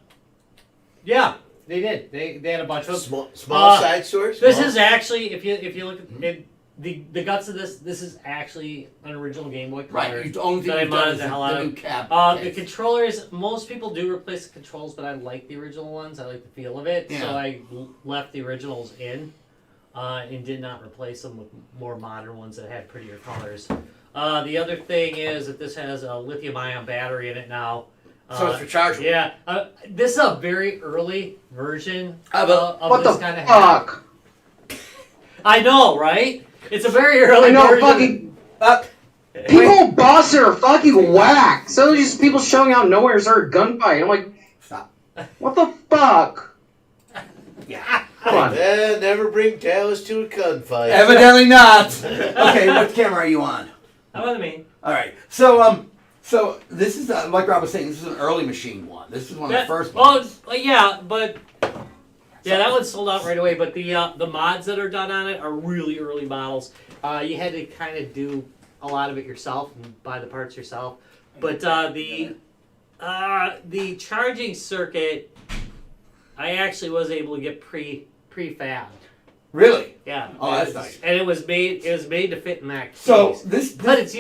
Speaker 3: yeah, they did. They had a bunch of them.
Speaker 1: Small side stores.
Speaker 3: This
Speaker 1: Small?
Speaker 3: is actually, if you look at it, the guts of this is actually an original Game Boy Color.
Speaker 2: right, the only thing
Speaker 3: that I
Speaker 2: you've done
Speaker 3: modded
Speaker 2: is
Speaker 3: the hell out
Speaker 2: the
Speaker 3: of.
Speaker 2: new cap.
Speaker 3: The
Speaker 2: case.
Speaker 3: controllers, most people do replace the controls, but I like the original ones. I like the feel of it, so
Speaker 2: Yeah.
Speaker 3: I left the originals in, and did not replace them with more modern ones that had prettier colors. The other thing is that this has a lithium-ion battery in it now.
Speaker 2: So it's rechargeable.
Speaker 3: Yeah, this is a very early version
Speaker 2: But
Speaker 3: of
Speaker 6: What the
Speaker 3: this kind of hat.
Speaker 6: fuck?
Speaker 3: I know, right? It's a very early
Speaker 6: I know,
Speaker 3: version.
Speaker 6: fucking people boss are fucking whack. So there's just people showing out of nowhere start a gunfight. I'm like,
Speaker 2: Stop.
Speaker 6: what the fuck?
Speaker 2: Yeah.
Speaker 6: Come on.
Speaker 1: Never bring Dallas to a gunfight.
Speaker 2: Evidently not. Okay, what camera are you on?
Speaker 3: How about me?
Speaker 2: All right. So this is like Rob was saying. This is an early machine one. This is one of the first ones.
Speaker 3: Oh, yeah, but yeah, that one sold out right away. But the mods that are done on it are really early models. You had to kind of do a lot of it yourself and buy the parts yourself. But the charging circuit, I actually was able to get prefabbed.
Speaker 2: Really?
Speaker 3: Yeah.
Speaker 2: Oh, that's nice.
Speaker 3: And it was made to fit in that case.
Speaker 2: So
Speaker 3: But it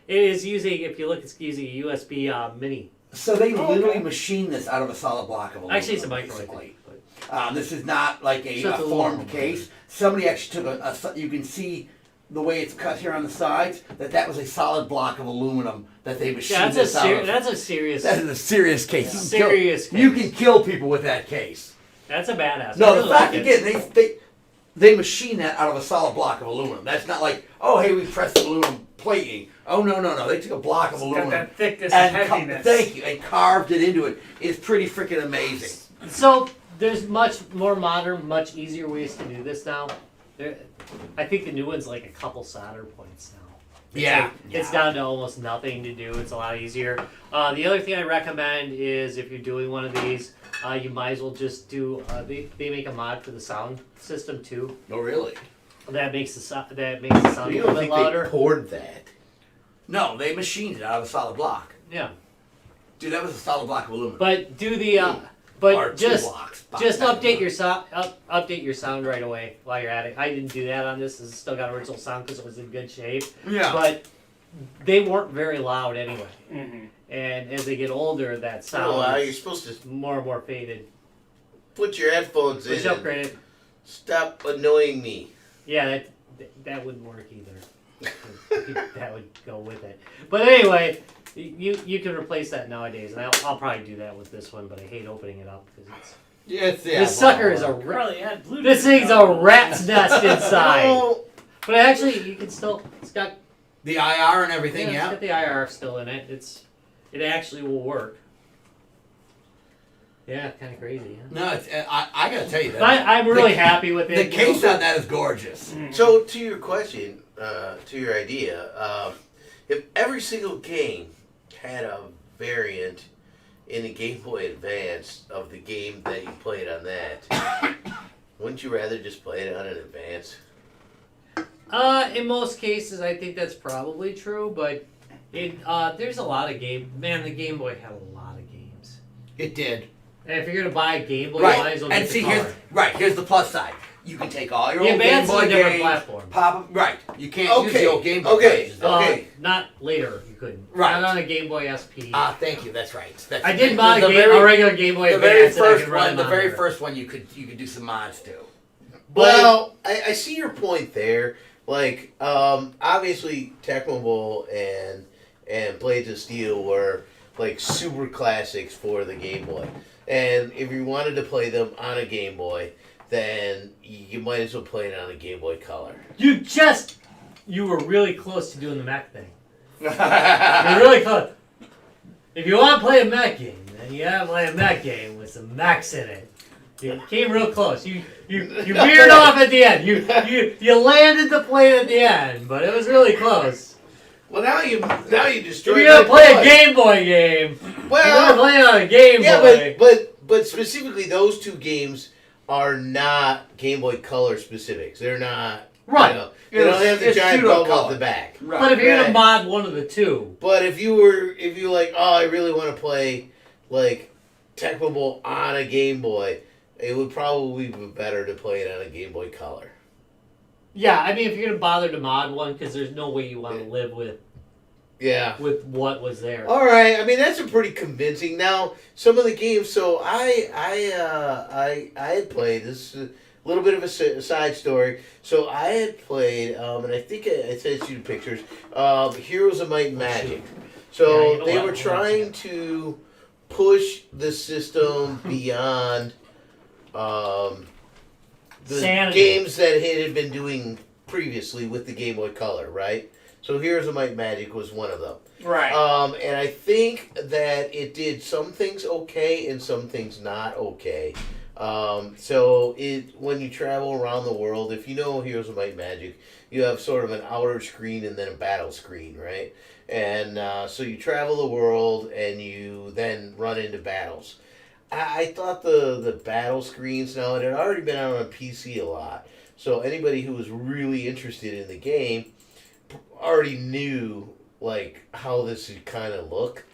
Speaker 3: is using, if you look, it's using a USB mini.
Speaker 2: So they literally machined this out of a solid block of aluminum.
Speaker 3: Actually, it's a microwave.
Speaker 2: basically. This is not like a
Speaker 3: So it's a
Speaker 2: formed
Speaker 3: little-
Speaker 2: case. Somebody actually took you can see the way it's cut here on the sides, that was a solid block of aluminum that they machined
Speaker 3: Yeah,
Speaker 2: this out of.
Speaker 3: that's a serious.
Speaker 2: That is a serious case.
Speaker 3: Serious
Speaker 2: You
Speaker 3: case.
Speaker 2: can kill people with that case.
Speaker 3: That's a badass. I
Speaker 2: No,
Speaker 3: really
Speaker 2: the fact
Speaker 3: like it.
Speaker 2: again, they machine that out of a solid block of aluminum. That's not like, oh hey, we pressed aluminum plating. Oh no. They took a block of
Speaker 4: It's got
Speaker 2: aluminum
Speaker 4: that thickness and heaviness.
Speaker 2: thank you, and carved it into it. It's pretty freaking amazing.
Speaker 3: So there's much more modern, much easier ways to do this now. I think the new one's like a couple solder points now. It's down to almost nothing to do. It's a lot easier. The other thing I recommend is if you're doing one of these, you might as well just do. They make a mod for the sound system too.
Speaker 2: Oh really?
Speaker 3: That makes the sound a
Speaker 1: You
Speaker 3: little
Speaker 1: don't
Speaker 3: bit
Speaker 1: think
Speaker 3: louder.
Speaker 1: they poured that?
Speaker 2: No, they machined it out of a solid block.
Speaker 3: Yeah,
Speaker 2: Dude, that was a solid block of aluminum.
Speaker 3: but do the
Speaker 2: Or
Speaker 3: but
Speaker 2: two
Speaker 3: just
Speaker 2: blocks.
Speaker 3: update your sound update your sound right away while you're at it. I didn't do that on this. It's still got original sound because it was in good shape.
Speaker 2: Yeah.
Speaker 3: But they weren't very loud anyway.
Speaker 4: Mm-hmm.
Speaker 3: And as they get older, that sound
Speaker 1: Oh, you're
Speaker 3: is
Speaker 1: supposed to
Speaker 3: more and more faded.
Speaker 1: put your headphones
Speaker 3: Which
Speaker 1: in. and
Speaker 3: upgraded.
Speaker 1: Stop annoying me.
Speaker 3: Yeah, that wouldn't work either. That would go with it. But anyway, you can replace that nowadays, and I'll probably do that with this one. But I hate opening it up because this sucker is a
Speaker 4: Probably had Bluetooth.
Speaker 3: this thing's a rat's nest inside.
Speaker 1: Oh,
Speaker 3: But actually, you can still. It's got
Speaker 2: The IR and everything,
Speaker 3: It's
Speaker 2: yeah.
Speaker 3: got the IR still in it. It actually will work. Yeah, kind of crazy. Huh?
Speaker 2: No, it's, I gotta tell you that.
Speaker 3: But I'm really happy with it.
Speaker 2: The case on that is gorgeous.
Speaker 1: so to your question, to your idea, if every single game had a variant in the Game Boy Advance of the game that you played on that, Wouldn't you rather just play it on an advance?
Speaker 3: In most cases, I think that's probably true, but there's a lot of games. Man, the Game Boy had a lot of games.
Speaker 2: It did.
Speaker 3: And if you're gonna buy a Game Boy, you might as well
Speaker 2: And
Speaker 3: get
Speaker 2: see,
Speaker 3: the color.
Speaker 2: here's the plus side. You can take all your
Speaker 3: The
Speaker 2: old Game
Speaker 3: Advance is
Speaker 2: Boy
Speaker 3: a different
Speaker 2: games,
Speaker 3: platform.
Speaker 2: pop 'em- right. You can't use the old Game Boy cartridges, though.
Speaker 1: Okay.
Speaker 3: Not later, you couldn't.
Speaker 2: Right.
Speaker 3: Not on a Game Boy SP.
Speaker 2: Thank you. That's right.
Speaker 3: I did buy a regular Game Boy
Speaker 2: The very
Speaker 3: Advance and I
Speaker 2: first
Speaker 3: could run
Speaker 2: one. The
Speaker 3: on
Speaker 2: very
Speaker 3: there.
Speaker 2: first one you could do some mods to.
Speaker 1: Well, I see your point there. Like, obviously, Tecmo Bowl and Blades of Steel were like super classics for the Game Boy. And if you wanted to play them on a Game Boy, then you might as well play it on a Game Boy Color.
Speaker 3: You were really close to doing the Mac thing. You're really close. If you want to play a Mac game, then you gotta play a Mac game with some Macs in it. You came real close. You veered off at the end. You landed the plane at the end, but it was really close.
Speaker 1: Well, now you
Speaker 3: If
Speaker 1: destroyed.
Speaker 3: you're gonna
Speaker 1: my
Speaker 3: play
Speaker 1: point.
Speaker 3: a Game Boy game, you're
Speaker 1: Well,
Speaker 3: gonna play it on a Game
Speaker 1: yeah,
Speaker 3: Boy.
Speaker 1: but specifically, those two games are not Game Boy Color specifics. They're not.
Speaker 3: Right.
Speaker 1: You know, they don't have the
Speaker 2: It's
Speaker 1: giant
Speaker 2: pseudo
Speaker 1: bubble at
Speaker 2: color.
Speaker 1: the back.
Speaker 2: Right.
Speaker 3: But if you're
Speaker 1: Right.
Speaker 3: gonna mod one of the two,
Speaker 1: But if you like, oh, I really want to play like Tecmo Bowl on a Game Boy, it would probably be better to play it on a Game Boy Color.
Speaker 3: yeah, I mean, if you're gonna bother to mod one, because there's no way you want to live with
Speaker 1: Yeah.
Speaker 3: what was there.
Speaker 1: All right. I mean, that's a pretty convincing. Now, some of the games. So I had played this. Is a little bit of a side story. So I had played, and I think I sent you pictures. Heroes of Might and Magic. So
Speaker 3: Yeah, you know
Speaker 1: they
Speaker 3: what?
Speaker 1: were trying to push the system beyond the
Speaker 3: Sanity.
Speaker 1: games that it had been doing previously with the Game Boy Color, right? So Heroes of Might and Magic was one of them.
Speaker 2: Right.
Speaker 1: And I think that it did some things okay and some things not okay. So when you travel around the world, if you know Heroes of Might and Magic, you have sort of an outer screen and then a battle screen, right? And so you travel the world and you then run into battles. I thought the battle screens, now it had already been out on PC a lot, so anybody who was really interested in the game already knew like how this would kind of look,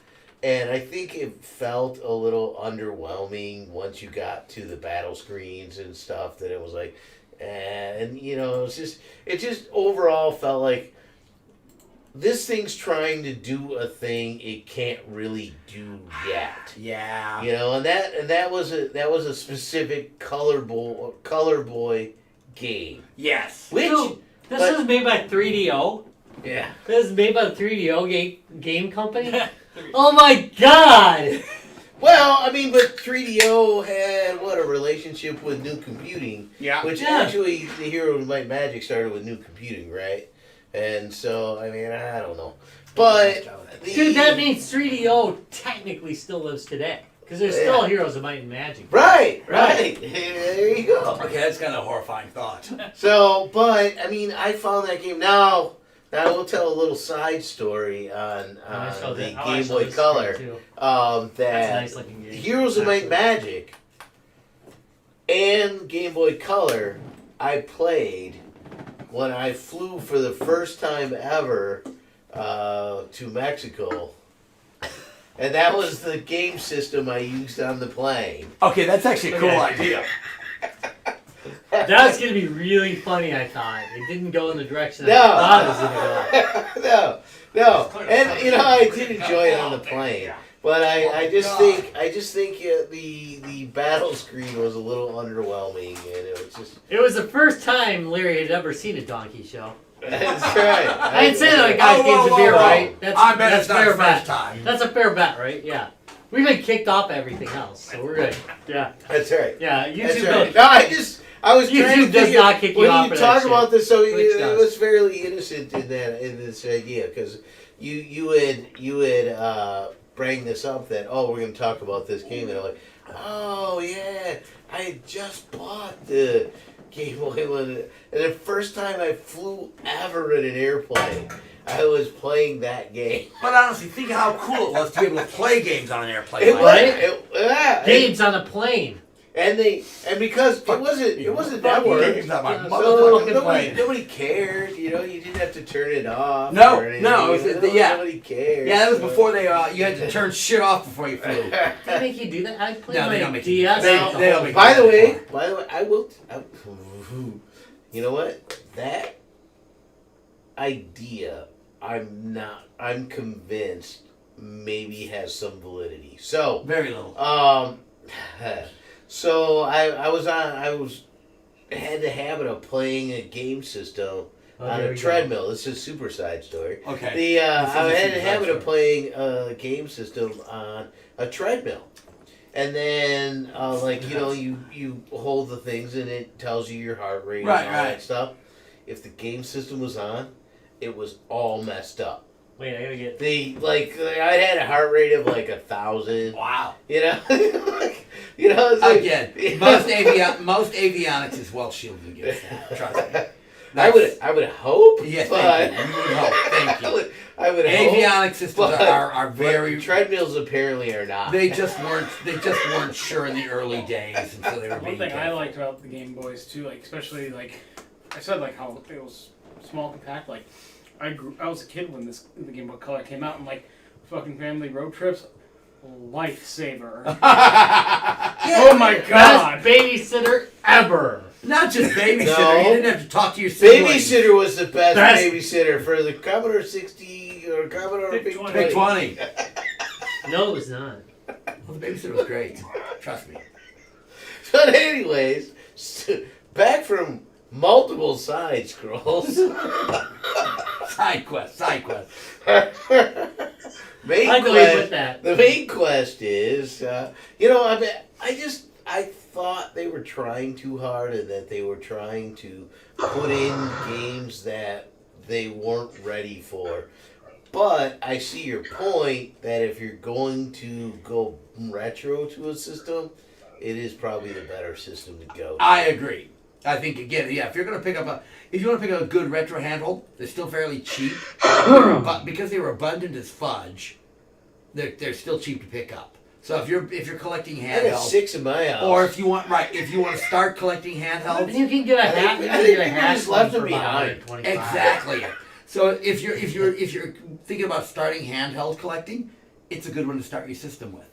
Speaker 1: and I think it felt a little underwhelming once you got to the battle screens and stuff. That it was like, and you know, it just overall felt like this thing's trying to do a thing it can't really do yet.
Speaker 2: Yeah.
Speaker 1: You know, and that was a specific color boy game.
Speaker 2: Yes.
Speaker 1: Which
Speaker 3: So, this
Speaker 1: but-
Speaker 3: is made by 3DO.
Speaker 1: yeah.
Speaker 3: This is made by the 3DO game company. Oh my god!
Speaker 1: Well, I mean, but 3DO had a relationship with New Computing,
Speaker 2: Yeah.
Speaker 1: which
Speaker 3: Yeah.
Speaker 1: actually the Hero of Might and Magic started with New Computing, right? And so, I mean, I don't know, but
Speaker 3: Dude, that means 3DO technically still lives today. Because there's still Heroes of Might and Magic.
Speaker 1: right. There you go.
Speaker 2: Okay, that's kind of a horrifying thought.
Speaker 1: So, but I mean, I found that game now. Now we'll tell a little side story on the Game Boy Color.
Speaker 3: That's a
Speaker 1: That
Speaker 3: nice looking game.
Speaker 1: Heroes of Might and Magic and Game Boy Color I played when I flew for the first time ever to Mexico. And that was the game system I used on the plane.
Speaker 2: Okay, that's actually a cool
Speaker 3: Okay.
Speaker 2: idea.
Speaker 3: That was going to be really funny, I thought. It didn't go in the direction
Speaker 1: No.
Speaker 3: I thought it was going to go.
Speaker 1: No. And you know, I did enjoy it on the plane. But I just think the battle screen was a little underwhelming, and it was just.
Speaker 3: It was the first time Larry had ever seen a donkey show.
Speaker 1: That's right.
Speaker 3: I didn't say that on Guys, Games, and Beer, right?
Speaker 2: I bet it's not
Speaker 3: fair
Speaker 2: the first
Speaker 3: bet.
Speaker 2: time.
Speaker 3: That's a fair bet, right? Yeah. We've been kicked off everything else, so we're good. Yeah.
Speaker 1: That's right.
Speaker 3: Yeah,
Speaker 1: That's
Speaker 3: YouTube
Speaker 1: right.
Speaker 3: don't.
Speaker 1: No, I was trying
Speaker 3: YouTube
Speaker 1: to
Speaker 3: does
Speaker 1: think
Speaker 3: not kick you
Speaker 1: when
Speaker 3: off
Speaker 1: you
Speaker 3: for
Speaker 1: talk
Speaker 3: that
Speaker 1: about this, so
Speaker 3: Twitch
Speaker 1: it
Speaker 3: does.
Speaker 1: was fairly innocent in this idea because you had bring this up that we're going to talk about this game, and I'm like, oh yeah, I had just bought the Game Boy one, and the first time I flew ever in an airplane, I was playing that game.
Speaker 2: But honestly, think of how cool it was to be able to play games on an airplane.
Speaker 1: It
Speaker 2: like
Speaker 1: was,
Speaker 2: that.
Speaker 1: yeah,
Speaker 3: Games on a plane.
Speaker 1: And because it wasn't that
Speaker 2: Fucking
Speaker 1: work.
Speaker 2: game's not my
Speaker 1: So
Speaker 2: motherfucking plane.
Speaker 1: nobody cared, you didn't have to turn it off.
Speaker 2: No,
Speaker 1: or anything,
Speaker 2: no, it was- yeah.
Speaker 1: Nobody cared.
Speaker 2: Yeah, that was
Speaker 1: so-
Speaker 2: before they. You had to turn shit off before you flew.
Speaker 3: They make you do that? I play
Speaker 2: No, they
Speaker 3: my
Speaker 2: don't make you do
Speaker 3: DS.
Speaker 2: that.
Speaker 3: with
Speaker 2: They
Speaker 3: the
Speaker 2: don't
Speaker 3: whole-
Speaker 2: make
Speaker 1: By the way, you know what? That idea, I'm convinced maybe has some validity. So,
Speaker 2: Very little.
Speaker 1: so I had the habit of playing a game system
Speaker 3: Oh,
Speaker 1: on
Speaker 3: there
Speaker 1: a
Speaker 3: we go.
Speaker 1: treadmill. This is a super side story.
Speaker 2: Okay.
Speaker 1: I
Speaker 2: This is a
Speaker 1: had the
Speaker 2: super
Speaker 1: habit
Speaker 2: side
Speaker 1: of playing a game system on a treadmill. And then, you hold the things and it tells you your heart rate
Speaker 2: Right,
Speaker 1: and all
Speaker 2: right.
Speaker 1: that stuff. If the game system was on, it was all messed up.
Speaker 3: Wait, I gotta get.
Speaker 1: I had a heart rate of like 1,000.
Speaker 2: Wow.
Speaker 1: It's like,
Speaker 2: Again, most avionics is well shielded against that. Trust me.
Speaker 1: I would hope.
Speaker 2: Yes,
Speaker 1: but
Speaker 2: thank you. We would hope. Thank you.
Speaker 1: I would hope.
Speaker 2: Avionics systems
Speaker 1: but-
Speaker 2: are very.
Speaker 1: but treadmills apparently are not.
Speaker 2: They just weren't sure in the early days, and so they were
Speaker 4: One
Speaker 2: being
Speaker 4: thing I
Speaker 2: careful.
Speaker 4: liked about the Game Boys too, like especially like I said, like how it was small, compact. Like I was a kid when the Game Boy Color came out, and like fucking family road trips, lifesaver. Oh my god!
Speaker 3: Best babysitter ever.
Speaker 2: Not just babysitter.
Speaker 1: No.
Speaker 2: You didn't have to talk to your siblings.
Speaker 1: Babysitter was the best
Speaker 3: Best-
Speaker 1: babysitter for the Commodore 60 or Commodore
Speaker 5: Big
Speaker 1: Big
Speaker 5: 20.
Speaker 1: 20.
Speaker 2: Big 20.
Speaker 3: No, it was not.
Speaker 2: Well, the babysitter was great. Trust me.
Speaker 1: But anyways, back from multiple side scrolls.
Speaker 2: Side quest.
Speaker 1: Main
Speaker 3: I believe
Speaker 1: quest,
Speaker 3: with that.
Speaker 1: the main quest is, I thought they were trying too hard and that they were trying to put in games that they weren't ready for. But I see your point that if you're going to go retro to a system, it is probably the better system to go to.
Speaker 2: I agree. I think again, yeah. If you want to pick up a good retro handheld, they're still fairly cheap, but because they were abundant as fudge, they're still cheap to pick up. So if you're collecting
Speaker 1: I got
Speaker 2: handhelds,
Speaker 1: 6 in my house.
Speaker 2: or if you want to start collecting handhelds,
Speaker 3: And you can get a hat. You
Speaker 1: I
Speaker 3: can
Speaker 1: think
Speaker 3: get a
Speaker 1: people
Speaker 3: hat
Speaker 1: just left
Speaker 3: for
Speaker 1: them
Speaker 3: about
Speaker 1: behind.
Speaker 3: $125.
Speaker 2: exactly. So if you're thinking about starting handheld collecting, it's a good one to start your system with.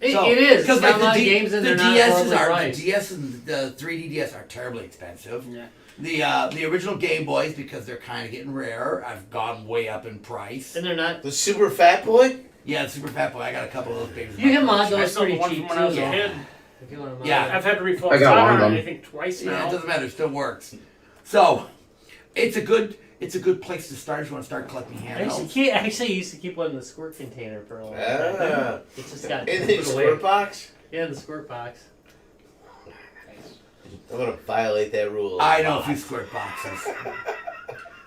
Speaker 3: It is.
Speaker 2: Because
Speaker 3: It's got a lot of games and they're not horribly
Speaker 2: the
Speaker 3: priced.
Speaker 2: DS and the 3D DS are terribly expensive.
Speaker 4: Yeah.
Speaker 2: The original Game Boys, because they're kind of getting rare, have gone way up in price.
Speaker 3: And they're not.
Speaker 1: The Super Fat Boy?
Speaker 2: Yeah, the Super Fat Boy. I got a couple of those babies.
Speaker 3: You can mod
Speaker 4: I
Speaker 3: those
Speaker 4: still have
Speaker 3: pretty
Speaker 4: one
Speaker 3: cheap
Speaker 4: from when I was
Speaker 3: too.
Speaker 4: a
Speaker 2: Yeah.
Speaker 4: kid.
Speaker 3: If you want to mod
Speaker 2: Yeah.
Speaker 3: it.
Speaker 4: I've had to refill
Speaker 6: I got one
Speaker 4: solder
Speaker 6: of
Speaker 4: on
Speaker 6: them.
Speaker 4: it, I think twice
Speaker 2: Yeah, it
Speaker 4: now.
Speaker 2: doesn't matter. It still works. So, it's a good place to start if you want to start collecting handhelds.
Speaker 3: I used to keep one in the squirt container for a long time.
Speaker 1: Ah.
Speaker 3: It's just got
Speaker 1: In the
Speaker 3: put
Speaker 1: squirt
Speaker 3: away.
Speaker 1: box?
Speaker 3: Yeah, in the squirt box.
Speaker 1: I'm going to violate that rule.
Speaker 2: I know a few squirt boxes.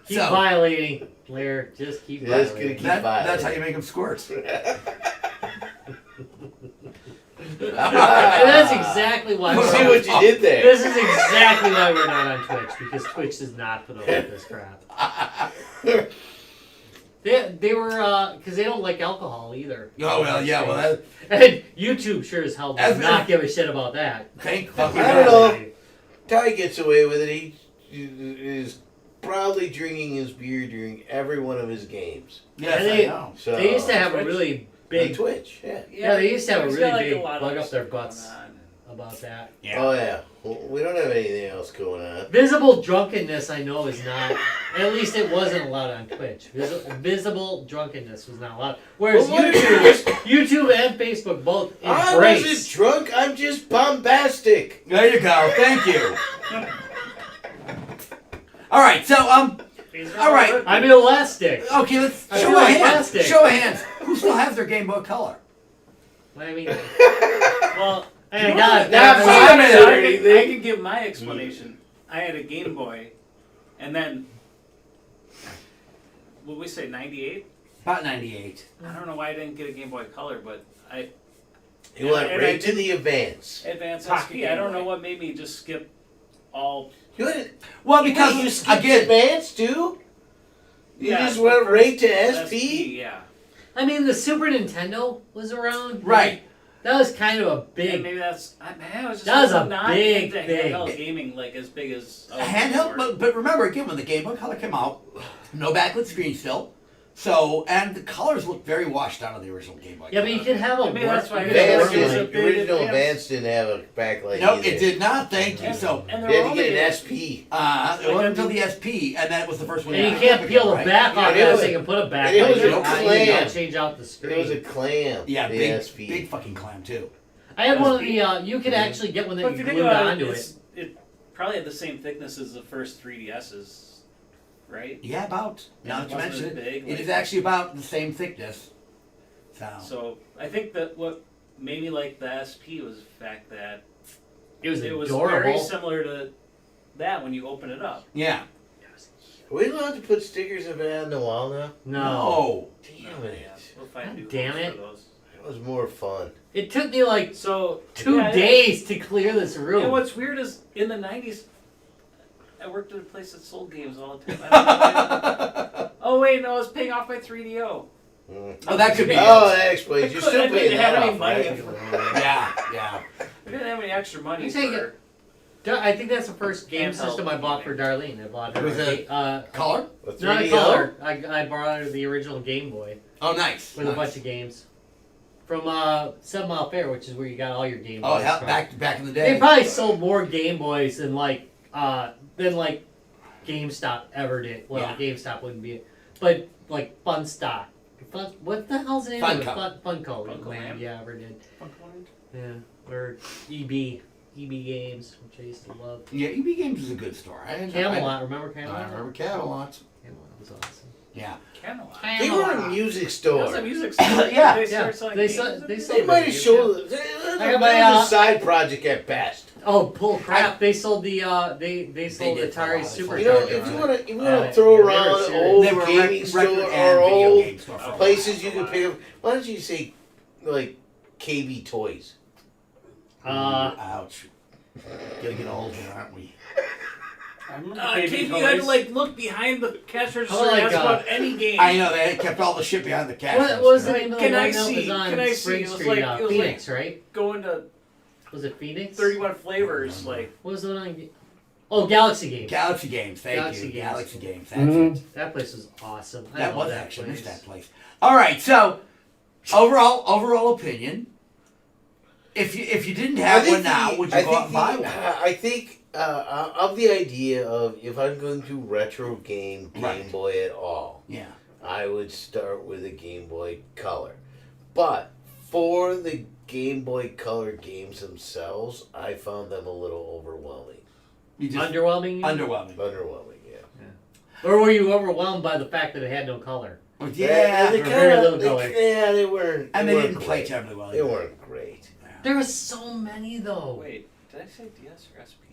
Speaker 3: Keep
Speaker 2: So-
Speaker 3: violating, Blair. Just keep
Speaker 1: Just
Speaker 3: violating.
Speaker 1: gonna keep-
Speaker 2: That's how you make them squirt.
Speaker 3: And that's exactly why.
Speaker 1: See what you did there.
Speaker 3: This is exactly why we're not on Twitch, because Twitch does not put up with this crap. They were because they don't like alcohol either.
Speaker 2: Oh well, yeah, well, that,
Speaker 3: And YouTube sure as hell does
Speaker 2: As-
Speaker 3: not give a shit about that.
Speaker 2: thank fucking
Speaker 1: I don't
Speaker 2: God.
Speaker 1: know. Ty gets away with it. He is proudly drinking his beer during every one of his games.
Speaker 2: Yes,
Speaker 3: And they-
Speaker 2: I know.
Speaker 1: So
Speaker 3: They used to have a
Speaker 5: Twitch?
Speaker 3: really
Speaker 1: on
Speaker 3: big
Speaker 1: Twitch, yeah.
Speaker 3: Yeah, they used to have a
Speaker 5: there's
Speaker 3: really
Speaker 5: got,
Speaker 3: big
Speaker 5: a lot of
Speaker 3: bug up their
Speaker 5: stuff going
Speaker 3: butts.
Speaker 5: on.
Speaker 3: about that.
Speaker 2: Yeah.
Speaker 1: Oh yeah. Well, we don't have anything else going on.
Speaker 3: Visible drunkenness, I know, is not. At least it wasn't allowed on Twitch. Visible drunkenness was not allowed. Whereas
Speaker 1: Well, what
Speaker 3: YouTube and Facebook both
Speaker 1: I
Speaker 3: embrace.
Speaker 1: wasn't drunk. I'm just bombastic.
Speaker 2: There you go. Thank you. All right. So All right.
Speaker 3: I'm elastic.
Speaker 2: Okay. Let's
Speaker 3: I
Speaker 2: show
Speaker 3: feel
Speaker 2: of
Speaker 3: like
Speaker 2: hands.
Speaker 3: plastic.
Speaker 2: Show of hands. Who still has their Game Boy Color?
Speaker 3: I mean,
Speaker 4: Well,
Speaker 3: hey,
Speaker 5: You know
Speaker 3: God,
Speaker 5: what?
Speaker 3: that
Speaker 1: Wait a
Speaker 3: was-
Speaker 1: minute.
Speaker 5: So
Speaker 1: or
Speaker 5: I
Speaker 1: anything.
Speaker 5: can give my explanation. I had a Game Boy, and then, what we say, 98?
Speaker 2: About 98.
Speaker 5: I don't know why I didn't get a Game Boy Color, but I
Speaker 1: You went
Speaker 5: And
Speaker 1: right
Speaker 5: I
Speaker 1: to the advance.
Speaker 5: advanced
Speaker 4: Pocket
Speaker 5: SP. I don't
Speaker 4: Game
Speaker 5: know
Speaker 4: Boy.
Speaker 5: what made me just skip all.
Speaker 1: You had,
Speaker 2: Well,
Speaker 1: wait,
Speaker 2: because
Speaker 1: you skipped
Speaker 2: again,
Speaker 1: advance too. You
Speaker 5: Yeah,
Speaker 1: just
Speaker 5: the
Speaker 1: went
Speaker 5: first
Speaker 1: right to SP.
Speaker 5: Yeah.
Speaker 3: I mean, the Super Nintendo was around.
Speaker 2: right.
Speaker 3: That was kind of a
Speaker 5: Yeah,
Speaker 3: big.
Speaker 5: maybe that's. Man, I was just
Speaker 3: That was a
Speaker 5: not
Speaker 3: big
Speaker 5: into
Speaker 3: thing.
Speaker 5: handheld gaming like as big as
Speaker 2: Handheld, but remember again when the Game Boy Color came out, no backlit screen still. So and the colors look very washed out of the original Game Boy.
Speaker 3: Yeah, but you
Speaker 2: Color.
Speaker 3: can have a
Speaker 5: I mean, that's why
Speaker 3: you
Speaker 5: I
Speaker 3: can have a
Speaker 1: Advance
Speaker 5: It's
Speaker 3: work
Speaker 5: a
Speaker 1: didn't,
Speaker 5: big
Speaker 1: original
Speaker 5: advance.
Speaker 1: Advance didn't have a backlight
Speaker 2: No,
Speaker 1: either.
Speaker 2: it did not. Thank you. So
Speaker 5: And
Speaker 1: You
Speaker 5: they're
Speaker 1: had to
Speaker 5: only
Speaker 1: get an SP.
Speaker 2: it wasn't until the SP, and that was the first one.
Speaker 3: And you
Speaker 2: that
Speaker 3: can't
Speaker 2: I
Speaker 3: peel the
Speaker 2: right?
Speaker 3: back off
Speaker 1: And it
Speaker 3: that
Speaker 1: was-
Speaker 3: thing and put it back.
Speaker 1: and it
Speaker 3: like,
Speaker 1: was
Speaker 3: you
Speaker 1: a
Speaker 3: don't- you
Speaker 1: clamp.
Speaker 3: don't change out the screen.
Speaker 1: It was a clam.
Speaker 2: Yeah,
Speaker 1: the
Speaker 2: big,
Speaker 1: SP.
Speaker 2: big fucking clam too.
Speaker 3: I had one of the. You could actually get one that
Speaker 5: But
Speaker 3: you
Speaker 5: if you think
Speaker 3: glued
Speaker 5: about
Speaker 3: onto
Speaker 5: it,
Speaker 3: it.
Speaker 5: it probably had the same thickness as the first 3DSs, right?
Speaker 2: Yeah, about. Now that you
Speaker 5: Wasn't
Speaker 2: mention
Speaker 5: as
Speaker 2: it,
Speaker 5: big,
Speaker 2: it
Speaker 5: like-
Speaker 2: is actually about the same thickness.
Speaker 5: So I think that what made me like the SP was the fact that
Speaker 3: It was
Speaker 5: it was
Speaker 3: adorable.
Speaker 5: very similar to that when you open it up.
Speaker 2: Yeah.
Speaker 1: Are we allowed to put stickers of it on the wall now?
Speaker 3: No.
Speaker 1: Damn
Speaker 5: Yeah,
Speaker 1: it.
Speaker 5: we'll find
Speaker 3: God
Speaker 5: new
Speaker 3: damn
Speaker 5: ones
Speaker 3: it.
Speaker 5: for those.
Speaker 1: That was more fun.
Speaker 3: It took me like
Speaker 5: So
Speaker 3: 2
Speaker 5: yeah,
Speaker 3: days to clear this room.
Speaker 5: And what's weird is in the 90s, I worked at a place that sold games all the time. I don't know. Oh wait, no, I was paying off my 3DO.
Speaker 1: Mm.
Speaker 2: Oh, that could be.
Speaker 1: Oh, that explains. You're
Speaker 5: I
Speaker 1: still
Speaker 5: didn't
Speaker 1: paying
Speaker 5: have
Speaker 1: that
Speaker 5: any
Speaker 1: off,
Speaker 5: money.
Speaker 1: right?
Speaker 2: Yeah.
Speaker 5: I didn't have any extra money
Speaker 3: You take
Speaker 5: for.
Speaker 3: I think that's the first game
Speaker 5: Handheld
Speaker 3: system I bought for Darlene. I bought her.
Speaker 2: Was it Color?
Speaker 1: A
Speaker 3: not a
Speaker 1: 3DO?
Speaker 3: color. I brought her the original Game Boy
Speaker 2: Oh, nice.
Speaker 3: with
Speaker 2: nice.
Speaker 3: a bunch of games from 7 Mile Fair, which is where you got all your Game Boys.
Speaker 2: Oh, yeah,
Speaker 3: from.
Speaker 2: back in the
Speaker 3: They
Speaker 2: day.
Speaker 3: probably sold more Game Boys than GameStop ever did. Well,
Speaker 2: Yeah.
Speaker 3: GameStop wouldn't be it, but like Fun Stock. What the hell's the name of it?
Speaker 2: Funko.
Speaker 3: Funko.
Speaker 5: Funko
Speaker 3: Man,
Speaker 5: Land.
Speaker 3: yeah, ever did. Yeah, or EB Games, which I used to love.
Speaker 2: Yeah, EB Games is a good store.
Speaker 3: Camelot, remember
Speaker 2: I
Speaker 3: Camelot?
Speaker 2: remember Camelot.
Speaker 3: Camelot was awesome.
Speaker 2: Yeah.
Speaker 5: Camelot.
Speaker 1: They were a music
Speaker 5: That
Speaker 1: store.
Speaker 5: was a music store.
Speaker 2: Yeah.
Speaker 5: They
Speaker 3: Yeah,
Speaker 5: started selling
Speaker 3: they
Speaker 5: games
Speaker 3: sold-
Speaker 5: and
Speaker 3: they
Speaker 5: everything.
Speaker 3: sold-
Speaker 1: They might have showed.
Speaker 3: I
Speaker 1: That
Speaker 3: got my,
Speaker 1: was a side project at best.
Speaker 3: Oh, pull crap! They sold the they sold
Speaker 2: did for a
Speaker 3: Atari
Speaker 2: while.
Speaker 3: Super.
Speaker 1: You know,
Speaker 2: Charger,
Speaker 1: if you
Speaker 2: right.
Speaker 1: want to
Speaker 3: Yeah,
Speaker 1: throw
Speaker 3: they were
Speaker 1: around
Speaker 3: serious.
Speaker 1: old
Speaker 2: They were a
Speaker 1: gaming
Speaker 2: record
Speaker 1: store
Speaker 2: and
Speaker 1: or
Speaker 2: video
Speaker 1: old
Speaker 2: game store for a while.
Speaker 1: places you can pick up, why don't you say like KB Toys?
Speaker 2: Ouch. Gonna get old here, aren't we?
Speaker 4: I remember
Speaker 5: Kate,
Speaker 4: KB
Speaker 5: you had to
Speaker 4: toys.
Speaker 5: like look behind the cash register
Speaker 3: Oh, like,
Speaker 5: and ask about any game.
Speaker 2: I know, they kept all the shit behind the cash.
Speaker 3: What was the
Speaker 2: register.
Speaker 3: name of the
Speaker 5: Can
Speaker 3: one
Speaker 5: I
Speaker 3: that
Speaker 5: see?
Speaker 3: was on
Speaker 5: Can I see?
Speaker 3: Spring
Speaker 5: It was
Speaker 3: Street?
Speaker 5: like- it was
Speaker 3: Phoenix, right?
Speaker 5: Going to
Speaker 3: Was it Phoenix?
Speaker 5: 31 flavors, like
Speaker 3: What was the one on? Oh, Galaxy Games.
Speaker 2: Galaxy Games, thank
Speaker 3: Galaxy
Speaker 2: you.
Speaker 3: Games.
Speaker 2: Galaxy Games, that's
Speaker 6: Mhm.
Speaker 2: it.
Speaker 3: That place was awesome. I
Speaker 2: That
Speaker 3: love
Speaker 2: was
Speaker 3: that
Speaker 2: actually
Speaker 3: place.
Speaker 2: missed that place. All right, so overall opinion. If you didn't have one now, would you go out and buy one?
Speaker 1: I think of the idea of if I'm going to retro game Game
Speaker 2: Right.
Speaker 1: Boy at all,
Speaker 2: Yeah.
Speaker 1: I would start with a Game Boy Color. But for the Game Boy Color games themselves, I found them a little overwhelming.
Speaker 2: You just
Speaker 3: Underwhelming?
Speaker 2: underwhelming.
Speaker 1: Underwhelming, yeah.
Speaker 3: Or were you overwhelmed by the fact that it had no color?
Speaker 2: Yeah.
Speaker 1: they
Speaker 3: or very
Speaker 1: kinda,
Speaker 3: little
Speaker 1: they,
Speaker 3: color.
Speaker 1: yeah, they weren't.
Speaker 2: And they
Speaker 1: weren't
Speaker 2: didn't play
Speaker 1: great.
Speaker 2: terribly well.
Speaker 1: They
Speaker 2: either.
Speaker 1: weren't great.
Speaker 3: There were so many though.
Speaker 5: wait, did I say DS or SP?